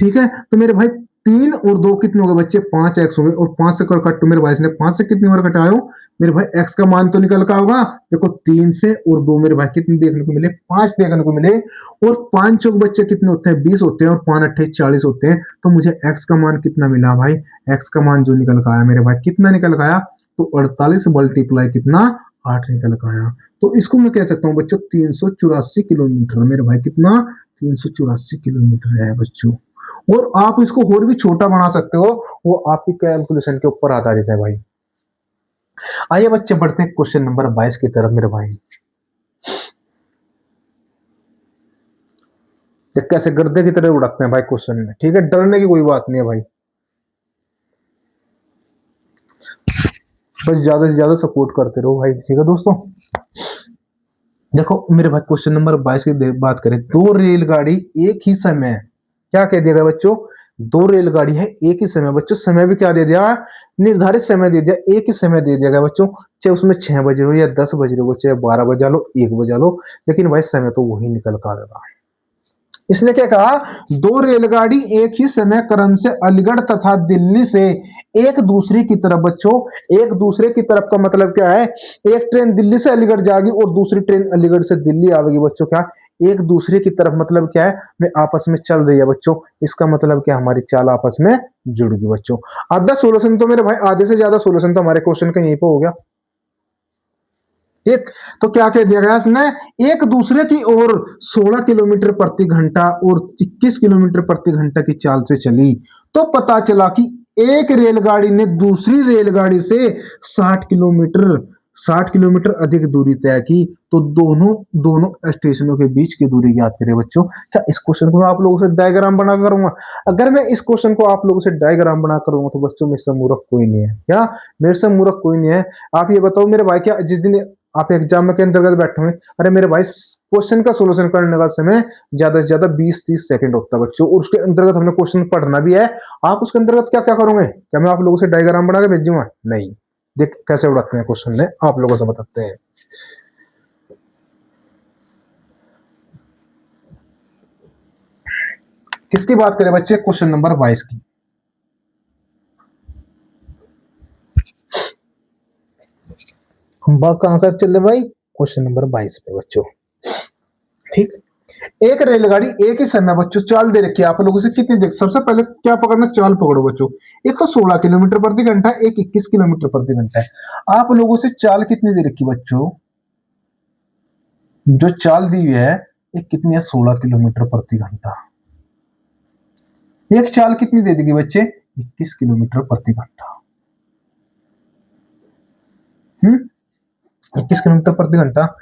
ठीक है, तो मेरे भाई 3 और 2 कितने हो गए बच्चे? 5x हो गए, और 5 से कट तो मेरे भाई ने 5 से कितनी बार कटाए हो? मेरे भाई x का मान तो निकल का होगा। देखो 3 से और 2 मेरे भाई कितने देखने को मिले? 5 देखने को मिले। और 5 चौक बच्चे कितने होते हैं? 20 होते हैं, और 5 अट्ठे 40 होते हैं। तो मुझे x का मान कितना मिला भाई? x का मान जो निकल का आया मेरे भाई, कितना निकल का आया? तो 48 मल्टीप्लाई कितना? 8 निकल का आया। तो इसको मैं कह सकता हूँ बच्चों 384 किलोमीटर। मेरे भाई कितना? 384 किलोमीटर है बच्चों। और आप इसको और भी छोटा बना सकते हो, वो आपकी कैलकुलेशन के ऊपर आधारित है भाई। आइए बच्चे बढ़ते हैं क्वेश्चन नंबर 22 की तरफ मेरे भाई। कैसे गर्दे की तरह उड़ाते हैं भाई क्वेश्चन में, ठीक है, डरने की कोई बात नहीं है भाई, बस ज्यादा से ज्यादा सपोर्ट करते रहो भाई, ठीक है दोस्तों। देखो मेरे भाई क्वेश्चन नंबर 22 की बात करें, दो रेलगाड़ी एक ही समय, क्या कह दिया गया बच्चों? दो रेलगाड़ी है एक ही समय। बच्चों समय भी क्या दे दिया? निर्धारित समय दे दिया, एक ही समय दे दिया गया बच्चों। चाहे उसमें 6 बजे हो या 10 बजे हो, चाहे 12 बजा लो, 1 बजा लो, लेकिन भाई समय तो वही निकल कर आएगा। इसने क्या कहा? दो रेलगाड़ी एक ही समय क्रम से अलीगढ़ तथा दिल्ली से एक दूसरे की तरफ, बच्चों एक दूसरे की तरफ का मतलब क्या है? एक ट्रेन दिल्ली से अलीगढ़ जाएगी और दूसरी ट्रेन अलीगढ़ से दिल्ली आएगी बच्चों। क्या एक दूसरे की तरफ मतलब क्या है? वे आपस में चल रही है बच्चों। इसका मतलब क्या? हमारी चाल आपस में जुड़ गई बच्चों। आधा सोल्यूशन तो मेरे भाई, आधे से ज्यादा सोल्यूशन तो हमारे क्वेश्चन का यहीं पर हो गया। एक तो क्या कह दिया गया इसने? एक दूसरे की ओर 16 किलोमीटर प्रति घंटा और 21 किलोमीटर प्रति घंटा की चाल से चली, तो पता चला कि एक रेलगाड़ी ने दूसरी रेलगाड़ी से 60 किलोमीटर 60 किलोमीटर अधिक दूरी तय की। तो दोनों दोनों स्टेशनों के बीच की दूरी ज्ञात करें बच्चों। क्या इस क्वेश्चन को मैं आप लोगों से डायग्राम बना करूंगा? अगर मैं इस क्वेश्चन को आप लोगों से डायग्राम बना करूंगा तो बच्चों मेरे से मूर्ख कोई नहीं है। क्या मेरे से मूर्ख कोई नहीं है? आप ये बताओ मेरे भाई, क्या जिस दिन आप एग्जाम के अंतर्गत बैठे हुए, अरे मेरे भाई क्वेश्चन का सोल्यूशन करने का समय ज्यादा से ज्यादा 20-30 सेकंड होता है बच्चों, और उसके अंतर्गत हमने क्वेश्चन पढ़ना भी है। आप उसके अंतर्गत क्या क्या करोगे? क्या मैं आप लोगों से डायग्राम बना के भेजूंगा? नहीं। देख कैसे उड़ाते हैं क्वेश्चन ने, आप लोगों से बताते हैं। किसकी बात करें बच्चे? क्वेश्चन नंबर 22 की। हम बात कहां तक चल रहे भाई? क्वेश्चन नंबर 22 पे बच्चों। ठीक, एक रेलगाड़ी एक ही समय बच्चों चाल दे रखी है आप लोगों से कितनी देख, सबसे पहले क्या पकड़ना? चाल पकड़ो बच्चों। एक तो 16 किलोमीटर प्रति घंटा, एक 21 किलोमीटर प्रति घंटा है। आप लोगों से चाल कितनी दे रखी बच्चों? जो चाल दी हुई है एक कितनी है? 16 किलोमीटर प्रति घंटा। एक चाल कितनी दे देगी बच्चे? 21 किलोमीटर प्रति घंटा। 21 किलोमीटर प्रति घंटा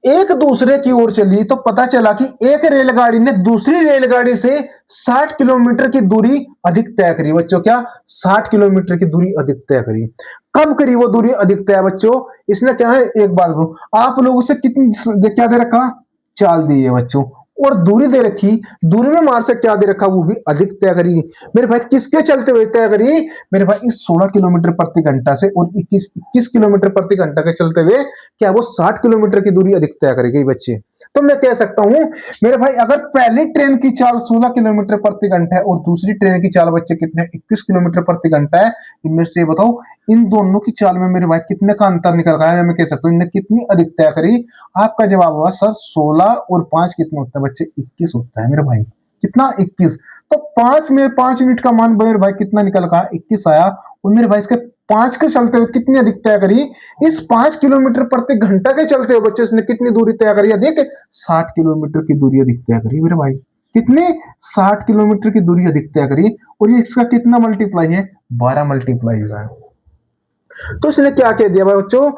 एक दूसरे की ओर चली, तो पता चला कि एक रेलगाड़ी ने दूसरी रेलगाड़ी से 60 किलोमीटर की दूरी अधिक तय करी बच्चों। क्या 60 किलोमीटर की दूरी अधिक तय करी? कब करी वो दूरी अधिक तय बच्चों? इसने क्या है, एक बात बोलो, आप लोगों से कितनी क्या दे रखा? चाल दी है बच्चों, और दूरी दे रखी। दूरी में मार से क्या दे रखा? वो भी अधिक तय करी। मेरे भाई किसके चलते हुए तय करी? मेरे भाई इस 16 किलोमीटर प्रति घंटा से और 21 किलोमीटर प्रति घंटा के चलते हुए क्या वो 60 किलोमीटर की दूरी अधिक तय करेगी बच्चे। तो मैं कह सकता हूं मेरे भाई, अगर पहली ट्रेन की चाल 16 किलोमीटर प्रति घंटा है और दूसरी ट्रेन की चाल बच्चे कितने 21 किलोमीटर प्रति घंटा है, इनमें से बताओ इन दोनों की चाल में मेरे भाई कितने का अंतर निकल रहा है? मैं कह सकता हूं इनने कितनी अधिक तय करी। आपका जवाब होगा सर 16 और 5 कितने होता है बच्चे? 21 होता है मेरे भाई। कितना 21। तो 5 यूनिट का मान मेरे भाई कितना निकल का 21 आया। और मेरे भाई इसके 5 के चलते हुए कितनी अधिक तय करी, इस 5 किलोमीटर प्रति घंटा के चलते हुए बच्चों इसने कितनी दूरी तय करी है, देख 60 किलोमीटर की दूरी अधिक तय करी मेरे भाई। कितने 60 किलोमीटर की दूरी अधिक तय करी। और ये इसका कितना मल्टीप्लाई है, 12 मल्टीप्लाई हुआ है। तो इसने क्या कह दिया भाई बच्चों,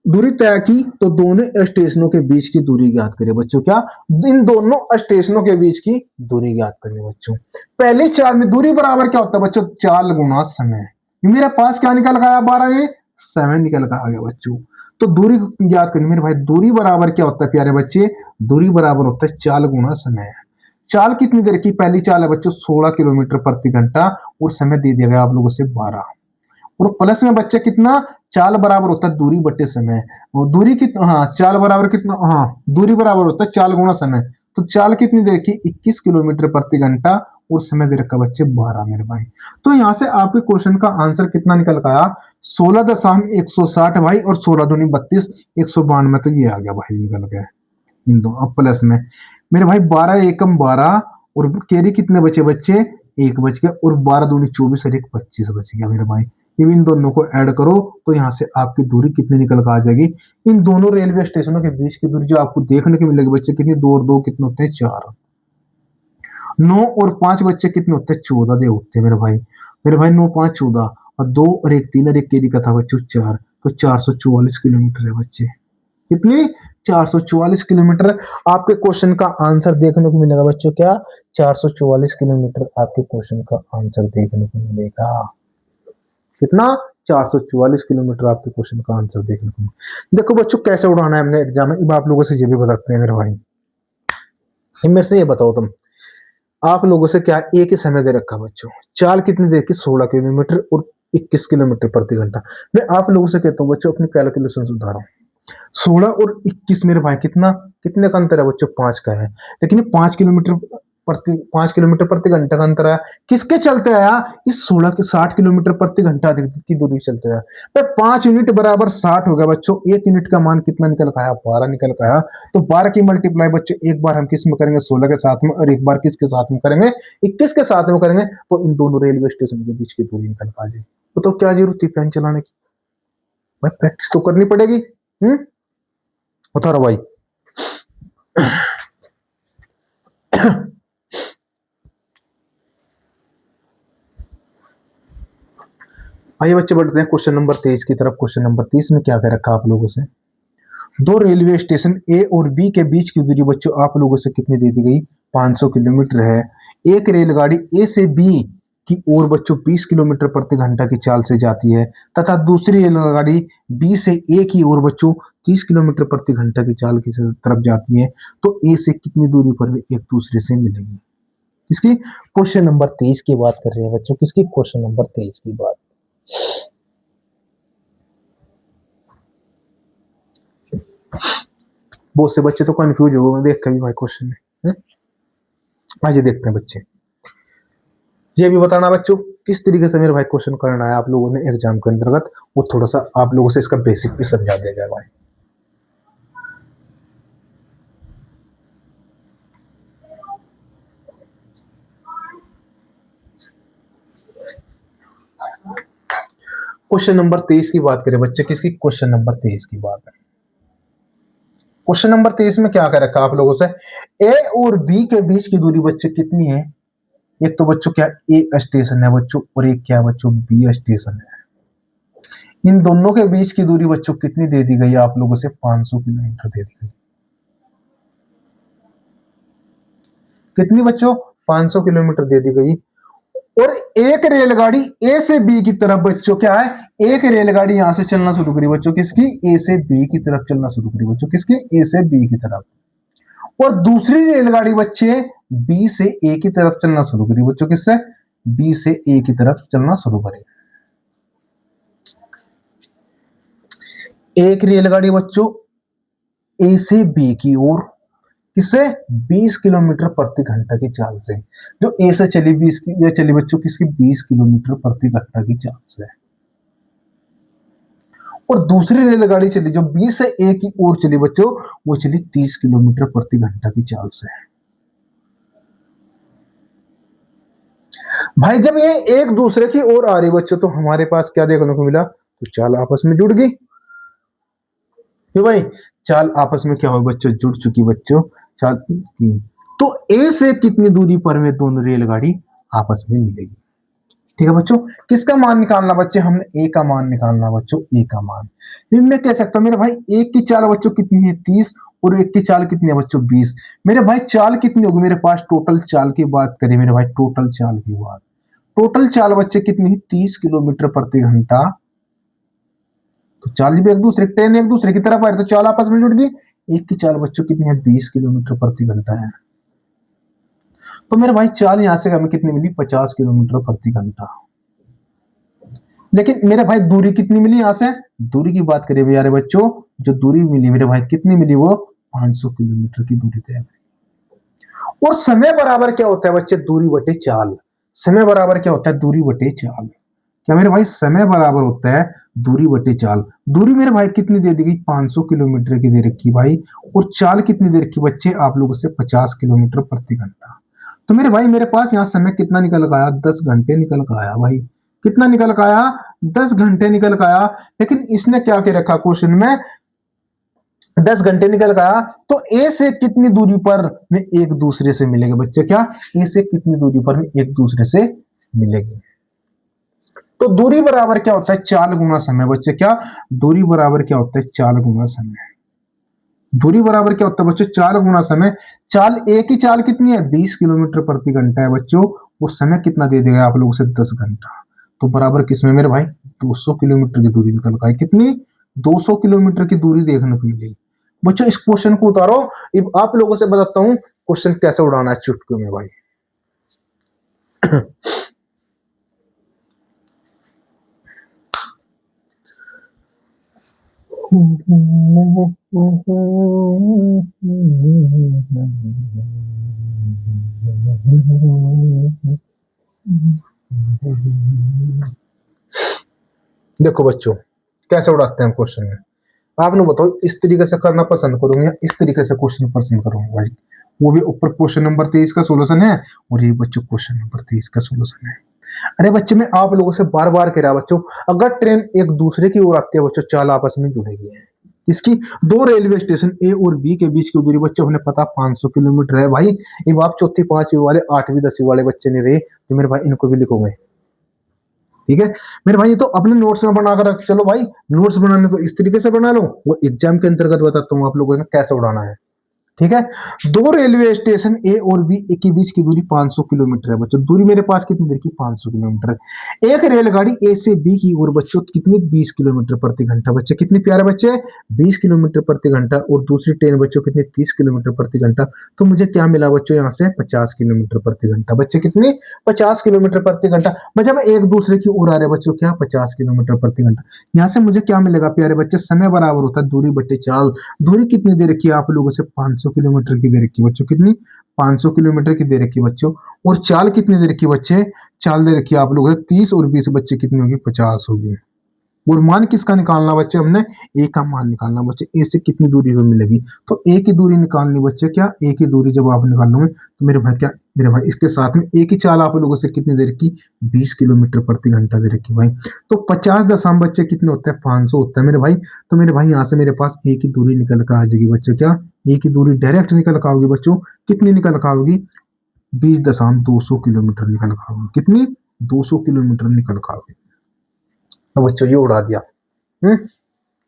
दूरी तय की तो दोनों स्टेशनों के बीच की दूरी ज्ञात करें बच्चों। क्या, इन दोनों स्टेशनों के बीच की दूरी ज्ञात करें बच्चों। पहली चाल में दूरी बराबर क्या होता है बच्चों, चाल गुना समय। मेरे पास क्या निकल गया 12, ये समय निकल कर आ गया बच्चों। तो दूरी ज्ञात करनी मेरे भाई, दूरी बराबर क्या होता है प्यारे बच्चे, दूरी बराबर होता है चाल गुना समय। चाल कितनी देर की, पहली चाल है बच्चों 16 किलोमीटर प्रति घंटा और समय दे दिया गया आप लोगों से 12। और प्लस में बच्चे कितना, चाल बराबर होता है दूरी बटे समय। और दूरी कितना, हाँ चाल बराबर कितना, हाँ दूरी बराबर होता है चाल गुणा समय। तो चाल कितनी देर की 21 किलोमीटर प्रति घंटा और समय दे रखा बच्चे 12 मेरे भाई। तो यहां से आपके क्वेश्चन का आंसर कितना निकल का आया, 16.160 भाई, और 16 दूनी 32, 192। तो ये आ गया भाई निकल गया इन दो। अब प्लस में मेरे भाई 12 एकम 12 और कैरी कितने बचे बच्चे, एक बच गया। और 12 दूनी 24 और एक 25 बच गया मेरे भाई। इन दोनों को ऐड करो तो यहां से आपकी दूरी कितनी निकल कर आ जाएगी, इन दोनों रेलवे स्टेशनों के बीच की दूरी जो आपको देखने को मिलेगी बच्चे कितनी, 2 और 2 कितने होते हैं 4, 9 और 5 बच्चे कितने होते हैं 14 दे होते हैं मेरे भाई। मेरे भाई 9 5 14 और 2 और 1 3 और 1 केरी का था बच्चों 4। तो 444 किलोमीटर है बच्चे, कितनी 444 किलोमीटर। आपके क्वेश्चन का आंसर देखने को मिलेगा बच्चों, क्या 444 किलोमीटर आपके क्वेश्चन का आंसर देखने को मिलेगा। कितना, 444 किलोमीटर आपके क्वेश्चन का आंसर देखने को मिलेगा। देखो बच्चों कैसे उड़ाना है हमने एग्जाम में, अब आप लोगों से ये भी बताते हैं मेरे भाई। मेरे से ये बताओ तुम, आप लोगों से क्या एक ही समय दे रखा बच्चों, चाल कितनी देर की 16 किलोमीटर और 21 किलोमीटर प्रति घंटा। मैं आप लोगों से कहता हूँ बच्चों अपनी कैलकुलेशन सुधारो। 16 और 21 मेरे भाई कितना, कितने का अंतर है बच्चों, 5 का है। लेकिन ये 5 किलोमीटर प्रति घंटा का अंतर है, किसके चलते आया, इस 16 के 60 किलोमीटर प्रति घंटा की दूरी चलते आया। तो 5 यूनिट बराबर 60 हो गया बच्चों। 1 यूनिट का मान कितना निकल का आया, 12 निकल का आया। तो 12 की मल्टीप्लाई बच्चों एक बार हम किस में करेंगे, 16 के साथ में, और एक बार किसके साथ में करेंगे, 21 के साथ में करेंगे। तो इन दोनों रेलवे स्टेशन के बीच की दूरी निकल का आ जाएगी। तो क्या जरूरत थी फैन चलाने की, भाई प्रैक्टिस तो करनी पड़ेगी। बता रहा भाई। आइए बच्चे बढ़ते हैं क्वेश्चन नंबर 23 की तरफ। क्वेश्चन नंबर 30 में क्या कह रखा आप लोगों से, दो रेलवे स्टेशन ए और बी के बीच की दूरी बच्चों आप लोगों से कितनी दे दी गई, 500 किलोमीटर है। एक रेलगाड़ी ए से बी की ओर बच्चों 20 किलोमीटर प्रति घंटा की चाल से जाती है तथा दूसरी रेलगाड़ी बी से ए की ओर बच्चों 30 किलोमीटर प्रति घंटा की चाल की तरफ जाती है। तो ए से कितनी दूरी पर वे एक दूसरे से मिलेंगे। किसकी, क्वेश्चन नंबर 23 की बात कर रहे हैं बच्चों, किसकी, क्वेश्चन नंबर 23 की बात। बहुत से बच्चे तो कंफ्यूज हो गए देख कर भाई क्वेश्चन में। आज देखते हैं बच्चे, ये भी बताना बच्चों किस तरीके से मेरे भाई क्वेश्चन करना है आप लोगों ने एग्जाम के अंतर्गत, वो थोड़ा सा आप लोगों से इसका बेसिक भी समझा दिया जाए भाई। क्वेश्चन नंबर 23 की बात करें बच्चे, किसकी, क्वेश्चन नंबर 23 की बात है। क्वेश्चन नंबर 23 में क्या कर रखा आप लोगों से, ए और बी के बीच की दूरी बच्चे कितनी है। एक तो बच्चों क्या ए स्टेशन है बच्चों, और एक क्या बच्चों बी स्टेशन है। इन दोनों के बीच की दूरी बच्चों कितनी दे दी गई आप लोगों से, 500 किलोमीटर दे दी गई। कितनी बच्चों, 500 किलोमीटर दे दी गई। और एक रेलगाड़ी ए से बी की तरफ बच्चों क्या है, एक रेलगाड़ी यहां से चलना शुरू करी बच्चों, किसकी, ए से बी की तरफ चलना शुरू करी बच्चों, किसकी, ए से बी की तरफ। और दूसरी रेलगाड़ी बच्चे बी से ए की तरफ चलना शुरू करी बच्चों, किससे, बी से ए की तरफ चलना शुरू करी। एक रेलगाड़ी बच्चों ए से बी की ओर किससे, 20 किलोमीटर प्रति घंटा की चाल से। जो ए से चली 20 की, ये चली बच्चों किसकी, 20 किलोमीटर प्रति घंटा की चाल से। और दूसरी रेलगाड़ी चली जो बी से ए की ओर चली बच्चों, वो चली 30 किलोमीटर प्रति घंटा की चाल से। भाई जब ये एक दूसरे की ओर आ रही बच्चों, तो हमारे पास क्या देखने को मिला, तो चाल आपस में जुड़ गई। क्यों भाई, चाल आपस में क्या हो बच्चों, जुड़ चुकी बच्चों, चाल की। तो ए से कितनी दूरी पर में दोनों रेलगाड़ी आपस में मिलेगी। ठीक है बच्चों, किसका मान निकालना बच्चे, हमने ए का मान निकालना बच्चों, ए का मान। फिर मैं कह सकता हूं मेरे भाई एक की चाल बच्चों कितनी है 30, और एक की चाल कितनी है बच्चों 20। मेरे भाई चाल कितनी होगी मेरे पास, टोटल चाल की बात करें मेरे भाई, टोटल चाल की बात, टोटल चाल बच्चे कितनी है 30 किलोमीटर प्रति घंटा। तो चाल भी एक दूसरे, ट्रेन एक दूसरे की तरफ आ रही, तो चाल आपस में जुड़ गई। एक की चाल बच्चों कितनी है 20 किलोमीटर प्रति घंटा है। तो मेरे भाई चाल यहां से हमें कितनी मिली 50 किलोमीटर प्रति घंटा। लेकिन मेरे भाई दूरी कितनी मिली यहां से, दूरी की बात करें यार बच्चों, जो दूरी मिली मेरे भाई कितनी मिली, वो 500 किलोमीटर की दूरी तय। और समय बराबर क्या होता है बच्चे, दूरी बटे चाल। समय बराबर क्या होता है, दूरी बटे चाल। क्या मेरे भाई, समय बराबर होता है दूरी बटे चाल। दूरी मेरे भाई कितनी दे दी गई, 500 किलोमीटर की दे रखी भाई, और चाल कितनी दे रखी बच्चे आप लोगों से, 50 किलोमीटर प्रति घंटा। तो मेरे भाई मेरे पास यहाँ समय कितना निकल का आया, 10 घंटे निकल का आया भाई। कितना निकल का आया, 10 घंटे निकल का आया। लेकिन इसने क्या के रखा क्वेश्चन में, 10 घंटे निकल का आया। तो ए से कितनी दूरी पर में एक दूसरे से मिलेंगे बच्चे, क्या ए से कितनी दूरी पर में एक दूसरे से मिलेंगे। तो दूरी बराबर क्या होता है, चाल गुना समय बच्चे, क्या दूरी बराबर क्या होता है, चाल गुना समय। दूरी बराबर क्या होता है बच्चों, चाल गुना समय। चाल एक ही चाल कितनी है 20 किलोमीटर प्रति घंटा है बच्चों, वो समय कितना दे देगा आप लोगों से 10 घंटा। तो बराबर किसमें मेरे भाई, 200 किलोमीटर की दूरी निकल का है। कितनी, 200 किलोमीटर की दूरी देखने को मिलेगी बच्चों। इस क्वेश्चन को उतारो, अब आप लोगों से बताता हूं क्वेश्चन कैसे उड़ाना है चुटकी में भाई। देखो बच्चों कैसे उड़ाते हैं क्वेश्चन में, आपने बताओ इस तरीके से करना पसंद करूंगे या इस तरीके से क्वेश्चन पसंद करूंगा भाई। वो भी ऊपर क्वेश्चन नंबर 23 का सोल्यूशन है, और ये बच्चों क्वेश्चन नंबर 23 का सोल्यूशन है। अरे बच्चे मैं आप लोगों से बार बार कह रहा बच्चों, अगर ट्रेन एक दूसरे की ओर आती है बच्चों, चाल आपस में जुड़ेगी। इसकी दो रेलवे स्टेशन ए और बी के बीच की दूरी बच्चों हमें पता 500 किलोमीटर है भाई। अब आप चौथी पांचवी वाले आठवीं दसवीं वाले बच्चे नहीं रहे, तो मेरे भाई इनको भी लिखोगे। ठीक है मेरे भाई, ये तो अपने नोट्स में बनाकर रख चलो भाई। नोट्स बनाने तो इस तरीके से बना लो, वो एग्जाम के अंतर्गत बताता हूँ आप लोगों को कैसे उड़ाना है। ठीक है, दो रेलवे स्टेशन ए और बी के बीच की दूरी 500 किलोमीटर है बच्चों। दूरी मेरे पास कितनी देर की, 500 किलोमीटर है। एक रेलगाड़ी ए से बी की ओर बच्चों कितनी, 20 किलोमीटर प्रति घंटा बच्चे, कितनी प्यारे बच्चे, 20 किलोमीटर प्रति घंटा। और दूसरी ट्रेन बच्चों कितनी, 30 किलोमीटर प्रति घंटा। तो मुझे क्या मिला बच्चों यहाँ से, 50 किलोमीटर प्रति घंटा बच्चे, कितनी 50 किलोमीटर प्रति घंटा। मतलब एक दूसरे की ओर आ रहे बच्चों, क्या 50 किलोमीटर प्रति घंटा। यहाँ से मुझे क्या मिलेगा प्यारे बच्चे, समय बराबर होता है दूरी बटे चाल। दूरी कितनी दे रखी है आप लोगों से, 500 किलोमीटर की दे रखी है बच्चों, कितनी 500 किलोमीटर की दे रखी है बच्चों। और चाल कितनी दे रखी है बच्चे, चाल दे रखी है आप लोगों से 30 और 20 बच्चे कितनी होगी, 50 होगी। और मान किसका निकालना बच्चे, हमने ए का मान निकालना बच्चे। ए से कितनी दूरी में मिलेगी, तो ए की दूरी निकालनी बच्चे, क्या ए की दूरी जब आप निकालोगे तो मेरे भाई क्या, मेरे भाई इसके साथ में ए की चाल आप लोगों से कितनी दे रखी, 20 किलोमीटर प्रति घंटा दे रखी भाई। तो 50 दशम बच्चे कितने होते हैं, 500 होता है मेरे भाई। तो मेरे भाई यहाँ से मेरे पास ए की दूरी निकल कर आ जाएगी बच्चे, क्या ए की दूरी डायरेक्ट निकल कर आओगी बच्चों, कितनी निकल कर आओगी, 20.200 किलोमीटर निकल कर आओगी। कितनी, 200 किलोमीटर निकल कर आओगी। तो बच्चों ये उड़ा दिया। हम्म,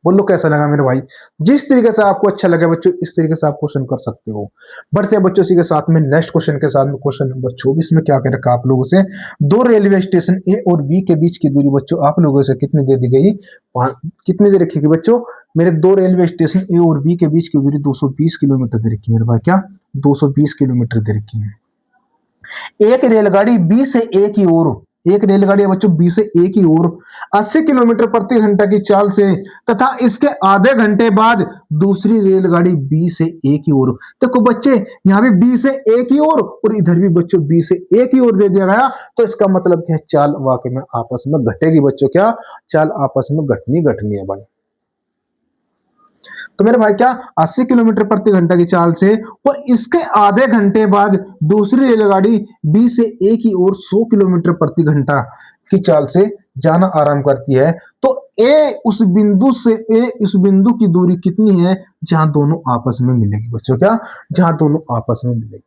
बोलो कैसा लगा मेरे भाई। जिस तरीके से आपको अच्छा लगे बच्चों, इस तरीके से आप क्वेश्चन कर सकते हो। बढ़ते हैं बच्चों इसी के साथ में नेक्स्ट क्वेश्चन के साथ में, क्वेश्चन नंबर 24 में क्या कह रखा आप लोगों से, दो रेलवे स्टेशन ए और बी के बीच की दूरी बच्चों आप लोगों से कितनी दे दी गई, कितनी दे रखी गई बच्चों, मेरे दो रेलवे स्टेशन ए और बी के बीच की दूरी 220 किलोमीटर दे रखी है मेरे भाई, क्या 220 किलोमीटर दे रखी है। एक रेलगाड़ी बी से ए की ओर, एक रेलगाड़ी है बच्चों बी से ए की ओर 80 किलोमीटर प्रति घंटा की चाल से, तथा इसके आधे घंटे बाद दूसरी रेलगाड़ी बी से ए की ओर। देखो बच्चे यहां भी बी से ए की ओर, और इधर भी बच्चों बी से ए की ओर दे दिया गया। तो इसका मतलब क्या है, चाल वाकई में आपस में घटेगी बच्चों, क्या चाल आपस में घटनी घटनी है भाई। तो मेरे भाई क्या 80 किलोमीटर प्रति घंटा की चाल से और इसके आधे घंटे बाद दूसरी रेलगाड़ी बी से ए की ओर 100 किलोमीटर प्रति घंटा की चाल से जाना आरंभ करती है। तो ए उस बिंदु से ए इस बिंदु की दूरी कितनी है जहां दोनों आपस में मिलेगी बच्चों, क्या जहां दोनों आपस में मिलेगी।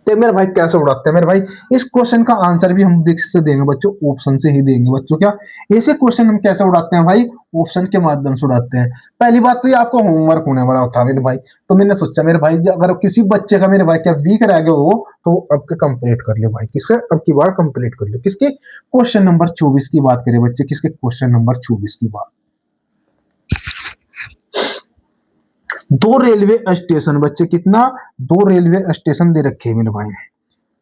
तो मेरे भाई कैसे उड़ाते हैं मेरे भाई, इस क्वेश्चन का आंसर भी हम देख से देंगे बच्चों, ऑप्शन से ही देंगे बच्चों। क्या ऐसे क्वेश्चन हम कैसे उड़ाते हैं भाई, ऑप्शन के माध्यम से उड़ाते हैं। पहली बात तो ये आपको होमवर्क होने वाला था मेरे भाई, तो मैंने सोचा मेरे भाई अगर किसी बच्चे का मेरे भाई क्या वीक रह गया हो तो अब के कंप्लीट कर ले भाई, किससे अब की बार कंप्लीट कर ले, किसके क्वेश्चन नंबर 24 की बात करें बच्चे, किसके क्वेश्चन नंबर 24 की बात। दो रेलवे स्टेशन बच्चे कितना, दो रेलवे स्टेशन दे रखे हैं मेरे भाई,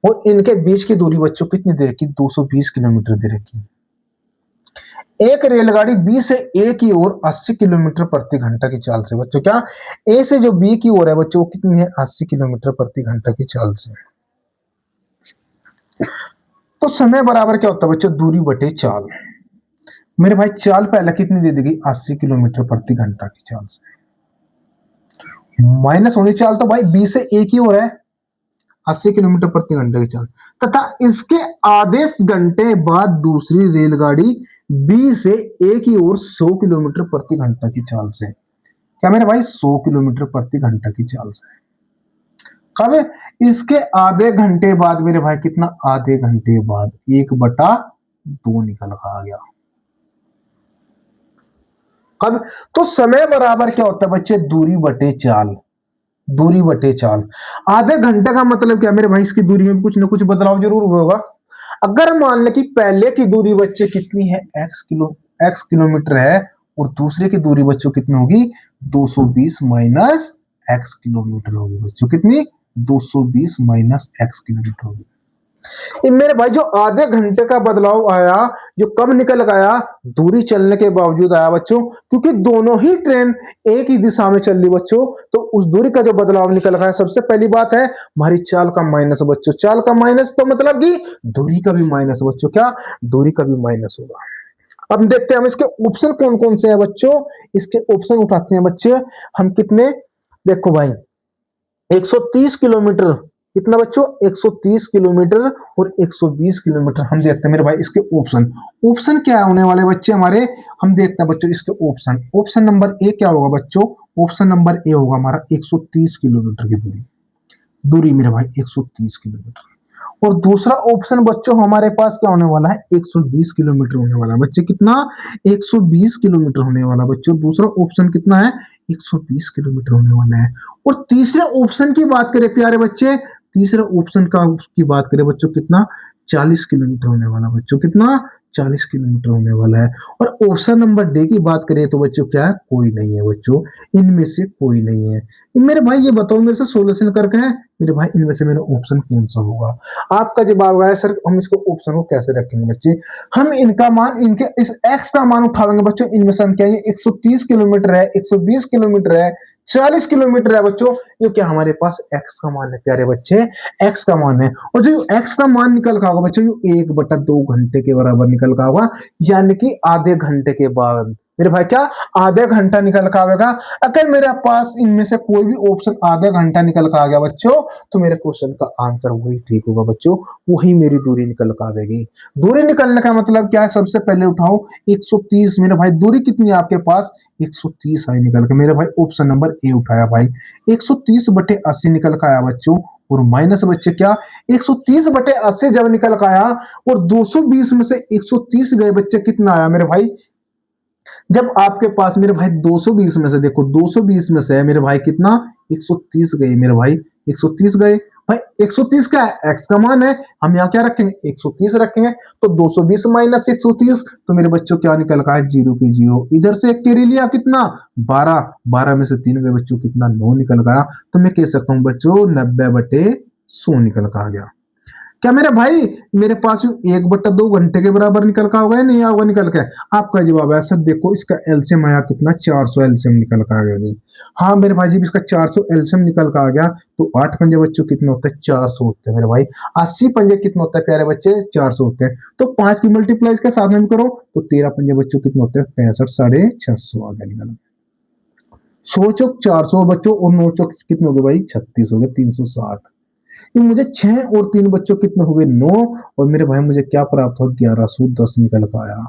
और इनके बीच की दूरी बच्चों कितनी दे रखी, 220 किलोमीटर दे रखी। एक रेलगाड़ी बी से ए की ओर 80 किलोमीटर प्रति घंटा की चाल से बच्चों, क्या ए से जो बी की ओर है बच्चों वो कितनी है, 80 किलोमीटर प्रति घंटा की चाल से। तो समय बराबर क्या होता है बच्चों, दूरी बटे चाल। मेरे भाई चाल पहले कितनी दे देगी, 80 किलोमीटर प्रति घंटा की चाल से, माइनस होनी चाल तो भाई बी से ए की ओर है 80 किलोमीटर प्रति घंटे की चाल, तथा इसके आधे घंटे बाद दूसरी रेलगाड़ी बी से ए की ओर 100 किलोमीटर प्रति घंटा की चाल से, क्या मेरे भाई 100 किलोमीटर प्रति घंटा की चाल से। कब, इसके आधे घंटे बाद मेरे भाई कितना, आधे घंटे बाद 1/2 निकल आ गया। कब, तो समय बराबर क्या होता है बच्चे, दूरी बटे चाल, दूरी बटे चाल। आधे घंटे का मतलब क्या मेरे भाई, इसकी दूरी में कुछ ना कुछ बदलाव जरूर होगा। अगर मान ले कि पहले की दूरी बच्चे कितनी है, x किलोमीटर है, और दूसरे की दूरी बच्चों कितनी होगी, 220 माइनस x किलोमीटर होगी बच्चों, कितनी 220 माइनस x किलोमीटर होगी। मेरे भाई जो आधे घंटे का बदलाव आया, जो कब निकल गया, दूरी चलने के बावजूद आया बच्चों, क्योंकि दोनों ही ट्रेन एक ही दिशा में चल रही बच्चों, तो उस दूरी का जो बदलाव निकल गया, सबसे पहली बात है हमारी चाल का माइनस बच्चों, चाल का माइनस तो मतलब कि दूरी का भी माइनस बच्चों, क्या दूरी का भी माइनस होगा। अब देखते हैं हम इसके ऑप्शन कौन कौन से हैं बच्चों, इसके ऑप्शन उठाते हैं बच्चे हम कितने, देखो भाई 130 किलोमीटर, कितना बच्चों 130 किलोमीटर और 120 किलोमीटर। हम देखते हैं मेरे भाई इसके ऑप्शन, ऑप्शन क्या होने वाले बच्चे हमारे, हम देखते हैं बच्चों इसके ऑप्शन। ऑप्शन नंबर ए क्या होगा बच्चों, ऑप्शन नंबर ए होगा हमारा 130 किलोमीटर की दूरी, दूरी मेरे भाई 130 किलोमीटर। और दूसरा ऑप्शन बच्चों हमारे पास क्या होने वाला है, 120 किलोमीटर होने वाला है बच्चे, कितना 120 किलोमीटर होने वाला बच्चों, दूसरा ऑप्शन कितना है 120 किलोमीटर होने वाला है। और तीसरे ऑप्शन की बात करें प्यारे बच्चे, तीसरे ऑप्शन का की बात करें बच्चों कितना 40 किलोमीटर होने वाला बच्चों, कितना 40 किलोमीटर होने वाला है। और ऑप्शन नंबर डी की बात करें तो बच्चों क्या है, कोई नहीं है बच्चों, इनमें से कोई नहीं है। मेरे भाई ये बताओ मेरे से सोल्यूशन करके है मेरे भाई, इनमें से मेरा ऑप्शन कौन सा होगा। आपका जवाब आया सर हम इसको ऑप्शन को कैसे रखेंगे बच्चे, हम इनका मान, इनके इस एक्स का मान उठाएंगे बच्चों, इनमें से हम क्या, ये 130 किलोमीटर है, 120 किलोमीटर है, 40 किलोमीटर है बच्चों, जो क्या हमारे पास एक्स का मान है प्यारे बच्चे, एक्स का मान है। और जो एक्स का मान निकल का होगा बच्चों, ये 1/2 घंटे के बराबर निकल का होगा, यानी कि आधे घंटे के बाद मेरे भाई क्या आधे घंटा निकल का आएगा। अगर मेरे पास इनमें से कोई भी ऑप्शन आधे घंटा निकल का आ गया बच्चों, तो मेरे क्वेश्चन का आंसर वही ठीक होगा बच्चों, वही मेरी दूरी निकल का आएगी। दूरी निकलने का मतलब क्या है, सबसे पहले उठाओ 130, मेरे भाई दूरी कितनी है आपके पास 130 आई निकल के, मेरे भाई ऑप्शन नंबर ए उठाया भाई, 130/80 निकल का आया बच्चों, और माइनस बच्चे क्या 130/80 जब निकल का आया, और 220 में से 130 गए बच्चे, कितना आया मेरे भाई, जब आपके पास मेरे भाई 220 में से देखो 220 में से मेरे भाई कितना 130 गए मेरे भाई, 130 गए भाई, 130 क्या है एक्स का मान है, हम यहाँ क्या रखेंगे 130 रखेंगे, तो 220 माइनस 130, तो मेरे बच्चों क्या निकल का है 0 की 0, इधर से एक कैरी लिया कितना 12, 12 में से 3 गए बच्चों, कितना 9 निकल गया। तो मैं कह सकता हूँ बच्चों 90/100 निकल का आ गया। क्या मेरे भाई मेरे पास 1/2 घंटे के बराबर निकल का होगा या नहीं होगा निकल के, आपका जवाब है सर, देखो इसका एलसीएम आया कितना 400 एलसीएम निकल का आ गया नहीं। हाँ मेरे भाई जब इसका 400 एलसीएम निकल का आ गया, तो 8 पंजे बच्चों कितने होते हैं 400 होते हैं मेरे भाई, 80 पंजे कितने होता है प्यारे बच्चे 400 होते हैं, तो 5 की मल्टीप्लाई इसके साथ में भी करो तो 13 पंजे बच्चों कितने होते हैं 65, 650 आ गया निकल। 100 चौक 400 बच्चों, और 9 चौक कितने हो गए भाई 36 हो गए 360। ये मुझे 6 और 3 बच्चों कितने हो गए 9, और मेरे भाई मुझे क्या प्राप्त हो 1110 निकल का आया।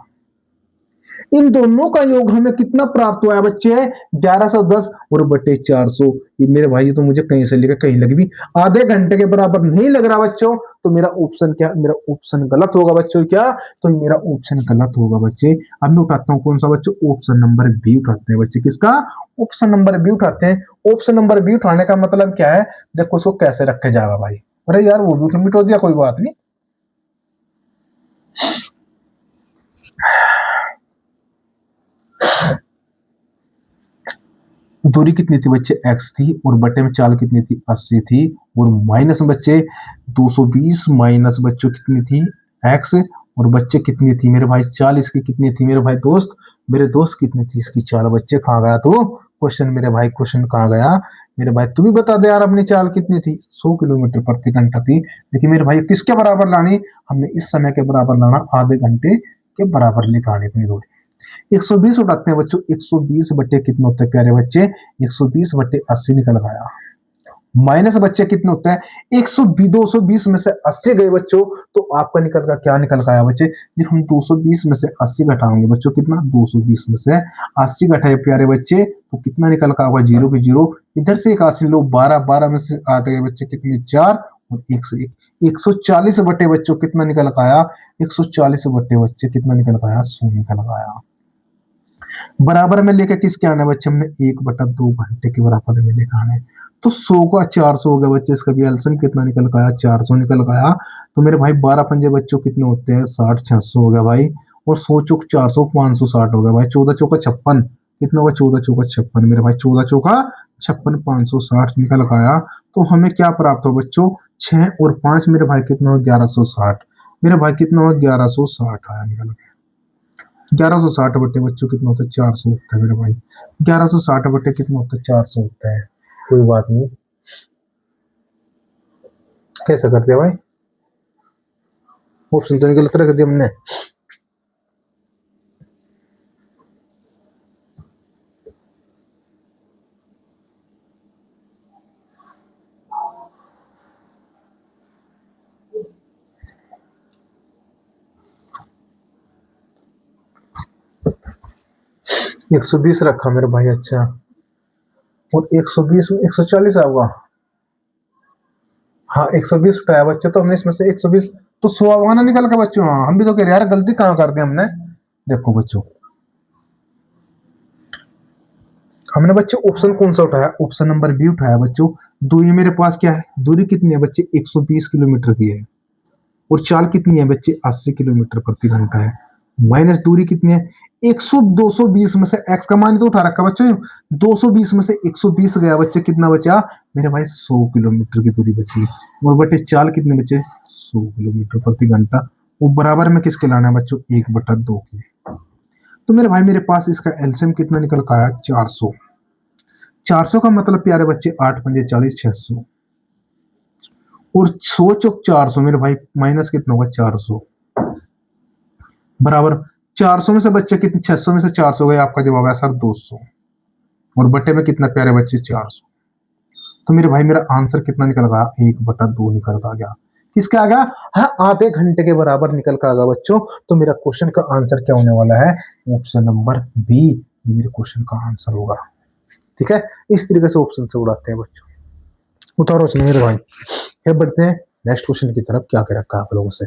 इन दोनों का योग हमें कितना प्राप्त हुआ है बच्चे 1110 और बटे 400। ये मेरे भाई ये तो मुझे कहीं से लेकर कहीं लग भी आधे घंटे के बराबर नहीं लग रहा बच्चों। तो मेरा ऑप्शन क्या, मेरा ऑप्शन गलत होगा बच्चों। क्या, तो मेरा ऑप्शन गलत होगा बच्चे। अब मैं उठाता हूँ कौन सा बच्चों, ऑप्शन नंबर बी उठाते हैं बच्चे। किसका, ऑप्शन नंबर बी उठाते हैं। ऑप्शन नंबर बी उठाने का मतलब क्या है, देखो उसको कैसे रखे जाएगा भाई। अरे यार वो भी मिट हो दिया, कोई बात नहीं। दूरी कितनी थी बच्चे x थी, और बटे में चाल कितनी थी 80 थी, और माइनस में बच्चे 220 माइनस बच्चों कितनी थी x, और बच्चे कितनी थी मेरे भाई चाल इसकी कितनी थी मेरे भाई दोस्त, मेरे दोस्त कितनी थी इसकी चाल। बच्चे कहाँ गया तो क्वेश्चन मेरे भाई, क्वेश्चन कहाँ गया मेरे भाई, तू भी बता दे यार अपनी चाल कितनी थी। 100 किलोमीटर प्रति घंटा थी। लेकिन मेरे भाई किसके बराबर लानी, हमने इस समय के बराबर लाना, आधे घंटे के बराबर लेकर अपनी दूरी। 120 उठाते हैं बच्चों, 120 बट्टे कितने होते हैं प्यारे बच्चे, 120 बट्टे 80 निकल गया। माइनस बच्चे कितने होते हैं 120, 220 में से 80 गए बच्चों, तो आपका निकल का क्या निकल गया बच्चे। जब हम 220 में से 80 घटाएंगे बच्चों, कितना 220 में से 80 घटाए प्यारे बच्चे, तो कितना निकल का होगा, जीरो की जीरो, इधर से एक 80 लो, 12, 12 में से 8 गए बच्चे, कितने 4, और 101, 140 बट्टे बच्चों कितना निकल का आया, 140 बट्टे बच्चे कितना निकल का आया, 100 निकल का आया। बराबर में लेके किसके आना है बच्चे, हमने 1/2 घंटे के बराबर में लेकर आना है। तो 100 का 400 हो गया बच्चे, इसका भी एलसीएम कितना निकल गया 400 निकल गया। तो मेरे भाई 12 पंजे बच्चों कितने होते हैं 60, 600 हो गया भाई, और 100 चौक 400, 560 हो गया भाई, 14 चौका 56 कितना होगा, 14 चौका 56 मेरे भाई, 14 चौका 56, 560 निकल गया। तो हमें क्या प्राप्त हो बच्चों, 6 और 5 मेरे भाई कितना हो 1160, मेरे भाई कितना हो 1160 आया निकल गया। 1160 बट्टे बच्चों कितना होता है 400 होता है मेरे भाई, 1160 बट्टे कितना होता है 400 होता है। कोई बात नहीं, कैसा करते हैं भाई, ऑप्शन तो गलत रख दिया हमने। 120 रखा मेरे भाई, अच्छा, और 120 में 140 आऊंगा। हाँ 120 उठाया बच्चे, तो हमने इसमें से 120, तो 100 आना निकल का बच्चों। हाँ हम भी तो कह रहे यार गलती कहाँ कर दी हमने। देखो बच्चों, हमने बच्चों ऑप्शन कौन सा उठाया, ऑप्शन नंबर बी उठाया बच्चों। दूरी मेरे पास क्या है, दूरी कितनी है बच्चे 120 किलोमीटर की है, और चाल कितनी है बच्चे 80 किलोमीटर प्रति घंटा है। माइनस दूरी कितनी है 100, 220 में से एक्स का मान तो उठा रखा बच्चों, 220 में से 120 गया बच्चे, कितना बचा मेरे भाई 100 किलोमीटर की दूरी बची, और बटे चाल कितने बचे 100 किलोमीटर प्रति घंटा। वो बराबर में किसके लाना है बच्चों 1/2 की। तो मेरे भाई मेरे पास इसका एलसीएम कितना निकल का आया 400। 400 का मतलब प्यारे बच्चे 8 पंजे 40, 600, और 100 चौक 400 मेरे भाई, माइनस कितना होगा 400, बराबर 400 में से बच्चे कितने, 600 में से 400 गए, आपका जवाब है सर 200, और बट्टे में कितना प्यारे बच्चे 400। तो मेरे भाई मेरा आंसर कितना निकल गया 1/2 निकल का गया। किसका आ गया, हाँ आधे घंटे के बराबर निकल का आगा बच्चों। तो मेरा क्वेश्चन का आंसर क्या होने वाला है, ऑप्शन नंबर बी, ये मेरे क्वेश्चन का आंसर होगा। ठीक है, इस तरीके से ऑप्शन से उड़ाते हैं बच्चों। उतारो उसने मेरे भाई, फिर बढ़ते हैं नेक्स्ट क्वेश्चन की तरफ। क्या कह रखा है आप लोगों से,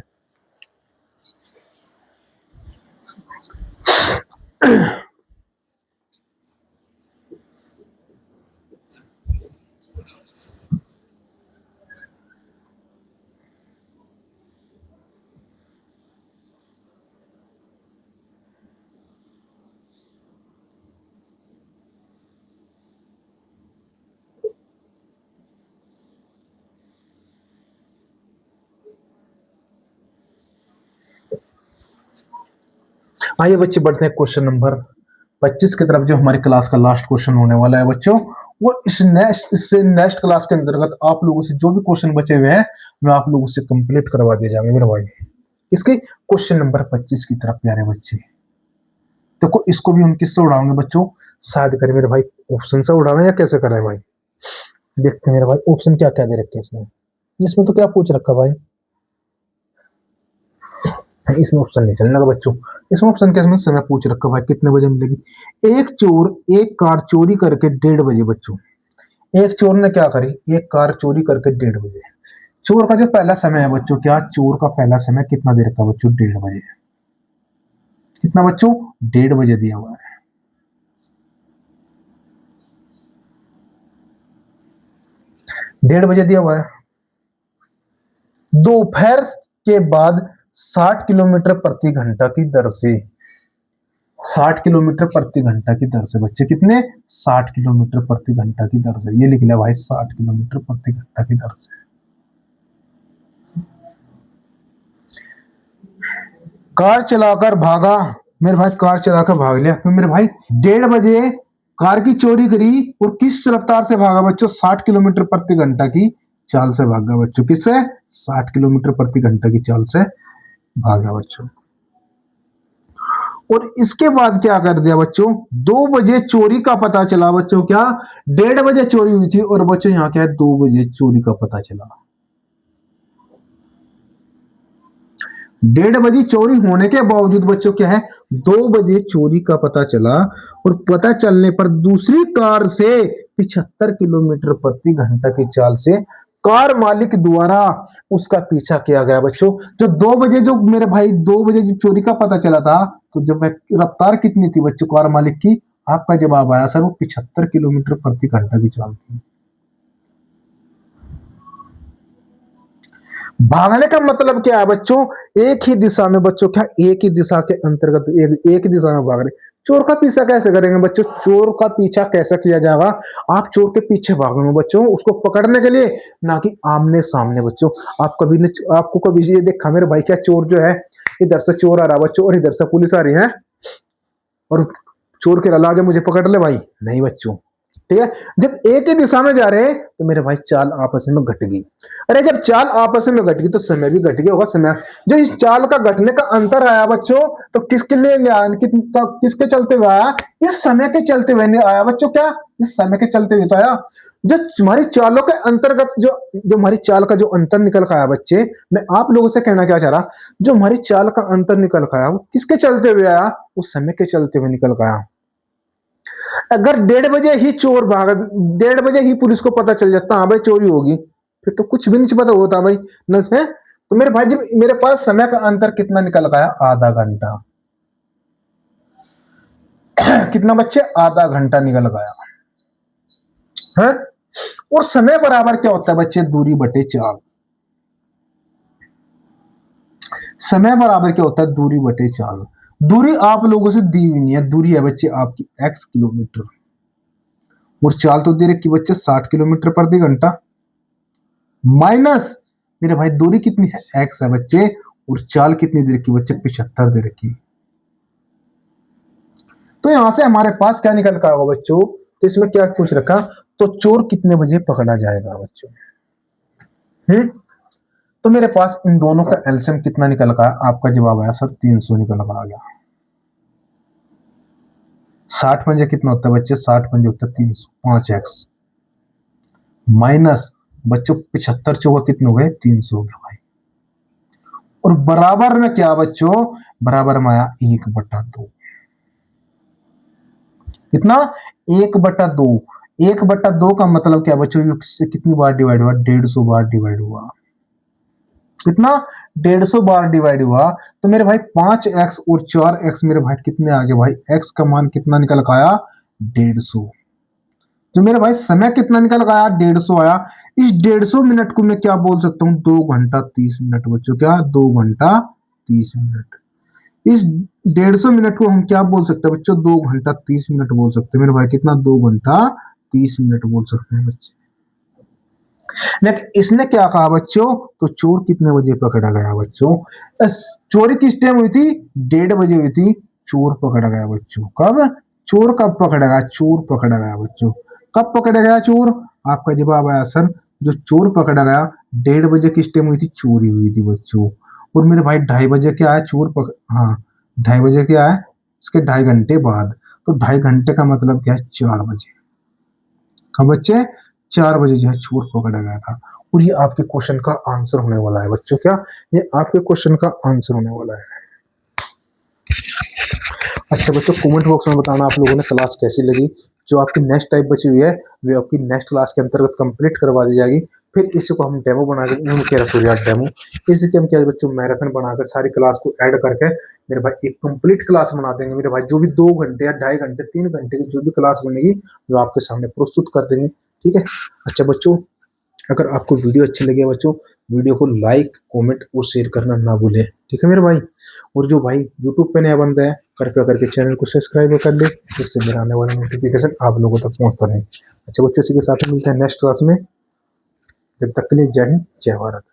आइए बच्चे बढ़ते हैं क्वेश्चन नंबर 25 की तरफ, जो हमारी क्लास का लास्ट क्वेश्चन होने वाला है बच्चों। वो इससे नेक्स्ट क्लास के अंतर्गत आप लोगों से जो भी क्वेश्चन बचे हुए हैं, मैं आप लोगों से कंप्लीट करवा दिए जाएंगे मेरे भाई। इसके क्वेश्चन नंबर 25 की तरफ प्यारे बच्चे, देखो इसको भी हम किससे उड़ाएंगे बच्चों, शायद करें मेरे भाई ऑप्शन से उड़ावे या कैसे कराए भाई? देखते हैं मेरे भाई ऑप्शन क्या क्या दे रखे हैं इसमें। इसमें तो क्या पूछ रखा भाई? इसमें ऑप्शन नहीं चलने लगा बच्चों। इसमें ऑप्शन क्या इसमें समय पूछ रखा भाई कितने बजे मिलेगी। एक चोर एक कार चोरी करके 1:30 बजे बच्चों। एक चोर ने क्या करी, एक कार चोरी करके 1:30 बजे। चोर का जो पहला समय है बच्चों, क्या चोर का पहला समय कितना दे रखा बच्चों? 1:30 बजे। कितना बच्चों? 1:30 बजे दिया हुआ है। 1:30 बजे दिया हुआ है। दोपहर के बाद 60 किलोमीटर प्रति घंटा की दर से, 60 किलोमीटर प्रति घंटा की दर से बच्चे कितने? 60 किलोमीटर प्रति घंटा की दर से। ये लिख लिया भाई 60 किलोमीटर प्रति घंटा की दर से। कार चलाकर भागा मेरे भाई, कार चलाकर भाग लिया तो मेरे भाई 1:30 बजे कार की चोरी करी और किस रफ्तार से भागा बच्चों? 60 किलोमीटर प्रति घंटा की चाल से भागा बच्चों। किससे? 60 किलोमीटर प्रति घंटा की चाल से भागा बच्चों। और इसके बाद क्या कर दिया बच्चों? 2 बजे चोरी का पता चला बच्चों। क्या 1:30 बजे चोरी हुई थी और बच्चों यहाँ क्या है 2 बजे चोरी का पता चला। 1:30 बजे चोरी होने के बावजूद बच्चों क्या है 2 बजे चोरी का पता चला। और पता चलने पर दूसरी कार से 75 किलोमीटर प्रति घंटा की चाल से कार मालिक द्वारा उसका पीछा किया गया बच्चों। जो 2 बजे जो मेरे भाई 2 बजे जब चोरी का पता चला था तो जब रफ्तार कितनी थी बच्चों कार मालिक की? आपका जवाब आया सर वो 75 किलोमीटर प्रति घंटा की चाल थी। भागने का मतलब क्या है बच्चों? एक ही दिशा में बच्चों, क्या एक ही दिशा के अंतर्गत एक ही दिशा में भाग रहे। चोर का पीछा कैसे करेंगे बच्चों? चोर का पीछा कैसे किया जाएगा? आप चोर के पीछे भागोगे बच्चों उसको पकड़ने के लिए, ना कि आमने सामने बच्चों। आप कभी ने आपको कभी ये देखा मेरे भाई क्या चोर जो है इधर से चोर आ रहा बच्चों और इधर से पुलिस आ रही है और चोर के रला जा मुझे पकड़ ले भाई? नहीं बच्चों। ठीक है, जब एक ही दिशा में जा रहे हैं तो मेरे भाई चाल आपस में घट गई। अरे जब चाल आपस में घट गई तो समय भी घट गया होगा। समय जो इस चाल का घटने का अंतर आया बच्चों तो किसके लिए आया? किसके चलते हुए आया? इस समय के चलते हुए नहीं आया बच्चों। क्या इस समय के चलते हुए तो आया? जो हमारी चालों के अंतर्गत जो जो हमारी चाल का जो अंतर निकल का आया बच्चे, मैं आप लोगों से कहना क्या चाह रहा, जो हमारी चाल का अंतर निकल का आया वो किसके चलते हुए आया? उस समय के चलते हुए निकल का आया। अगर 1:30 बजे ही चोर भागा, 1:30 बजे ही पुलिस को पता चल जाता हाँ भाई चोरी होगी, फिर तो कुछ भी नहीं पता होता भाई न है। तो मेरे भाई जब मेरे पास समय का अंतर कितना निकल गया? आधा घंटा। कितना बच्चे? आधा घंटा निकल गया है। और समय बराबर क्या होता है बच्चे? दूरी बटे चाल। समय बराबर क्या होता है? दूरी बटे चाल। दूरी आप लोगों से दी हुई नहीं है, दूरी है बच्चे आपकी x किलोमीटर और चाल तो दे रखी बच्चे 60 किलोमीटर प्रति घंटा माइनस मेरे भाई दूरी कितनी है? x है बच्चे और चाल कितनी दे रखी बच्चे? 75 दे रखी। तो यहां से हमारे पास क्या निकल का होगा बच्चों? तो इसमें क्या पूछ रखा? तो चोर कितने बजे पकड़ा जाएगा बच्चों? तो मेरे पास इन दोनों का एलसीएम कितना निकल का? आपका जवाब आया सर 300 निकल का आ गया। 60 पंजे कितना होता है बच्चे? 60 पंजे होता है 300, 5x माइनस बच्चों 75 चौका कितने हो गए? 300 भाई। और बराबर में क्या बच्चों? बराबर में आया 1/2। कितना? 1/2। 1/2 का मतलब क्या बच्चों? ये कितनी बार डिवाइड हुआ? 150 बार डिवाइड हुआ। कितना? 150 बार डिवाइड हुआ। तो मेरे भाई 5x और 4x मेरे भाई कितने आ गए भाई? x का मान कितना निकल का आया? 150। तो मेरे भाई समय कितना निकल का आया? 150 आया। इस 150 मिनट को मैं क्या बोल सकता हूँ? 2 घंटा 30 मिनट बच्चों। क्या? 2 घंटा 30 मिनट। इस 150 मिनट को हम क्या बोल सकते हैं बच्चों? 2 घंटा 30 मिनट बोल सकते हैं मेरे भाई। कितना? 2 घंटा 30 मिनट बोल सकते हैं बच्चे। लेकिन इसने क्या कहा बच्चों? तो चोर कितने बजे पकड़ा गया बच्चों? चोरी किस टाइम हुई थी? 1:30 बजे हुई थी। चोर पकड़ा गया बच्चों। कब? चोर कब पकड़ा गया? चोर पकड़ा गया बच्चों। कब पकड़ा गया चोर? आपका जवाब आया सर जो चोर पकड़ा गया 1:30 बजे किस टाइम हुई थी? चोरी हुई थी बच्चों। और मेरे भाई 2:30 बजे क्या है? हाँ 2:30 बजे क्या है? इसके 2.5 घंटे बाद। तो 2.5 घंटे का मतलब क्या है? 4 बजे। हाँ बच्चे, 4 बजे जो है चोर पकड़ा गया था। और ये आपके क्वेश्चन का आंसर होने वाला है बच्चों, क्या ये आपके क्वेश्चन का आंसर होने वाला है। अच्छा बच्चों, कमेंट बॉक्स में बताना आप लोगों ने क्लास कैसी लगी। जो आपकी नेक्स्ट टाइप बची हुई है वे आपकी नेक्स्ट क्लास के अंतर्गत कंप्लीट करवा दी जाएगी। फिर इसी को हम डेमो बना के कह रहे सूर्या डेमो, इसी के हम क्या बच्चों मैराथन बनाकर सारी क्लास को ऐड करके मेरे भाई एक कंप्लीट क्लास बना देंगे। मेरे भाई जो भी 2 घंटे या 2.5 घंटे 3 घंटे की जो भी क्लास बनेगी वो आपके सामने प्रस्तुत कर देंगे, ठीक है। अच्छा बच्चों, अगर आपको वीडियो अच्छी लगी है बच्चों, वीडियो को लाइक कमेंट और शेयर करना ना भूलें, ठीक है मेरे भाई। और जो भाई यूट्यूब पे नया बंदा है कृपया करके चैनल को सब्सक्राइब कर ले, जिससे मेरा आने वाला नोटिफिकेशन आप लोगों तक पहुंचता रहे। अच्छा बच्चों, इसी के साथ मिलते हैं नेक्स्ट क्लास में। जब तक के लिए जय हिंद जय भारत।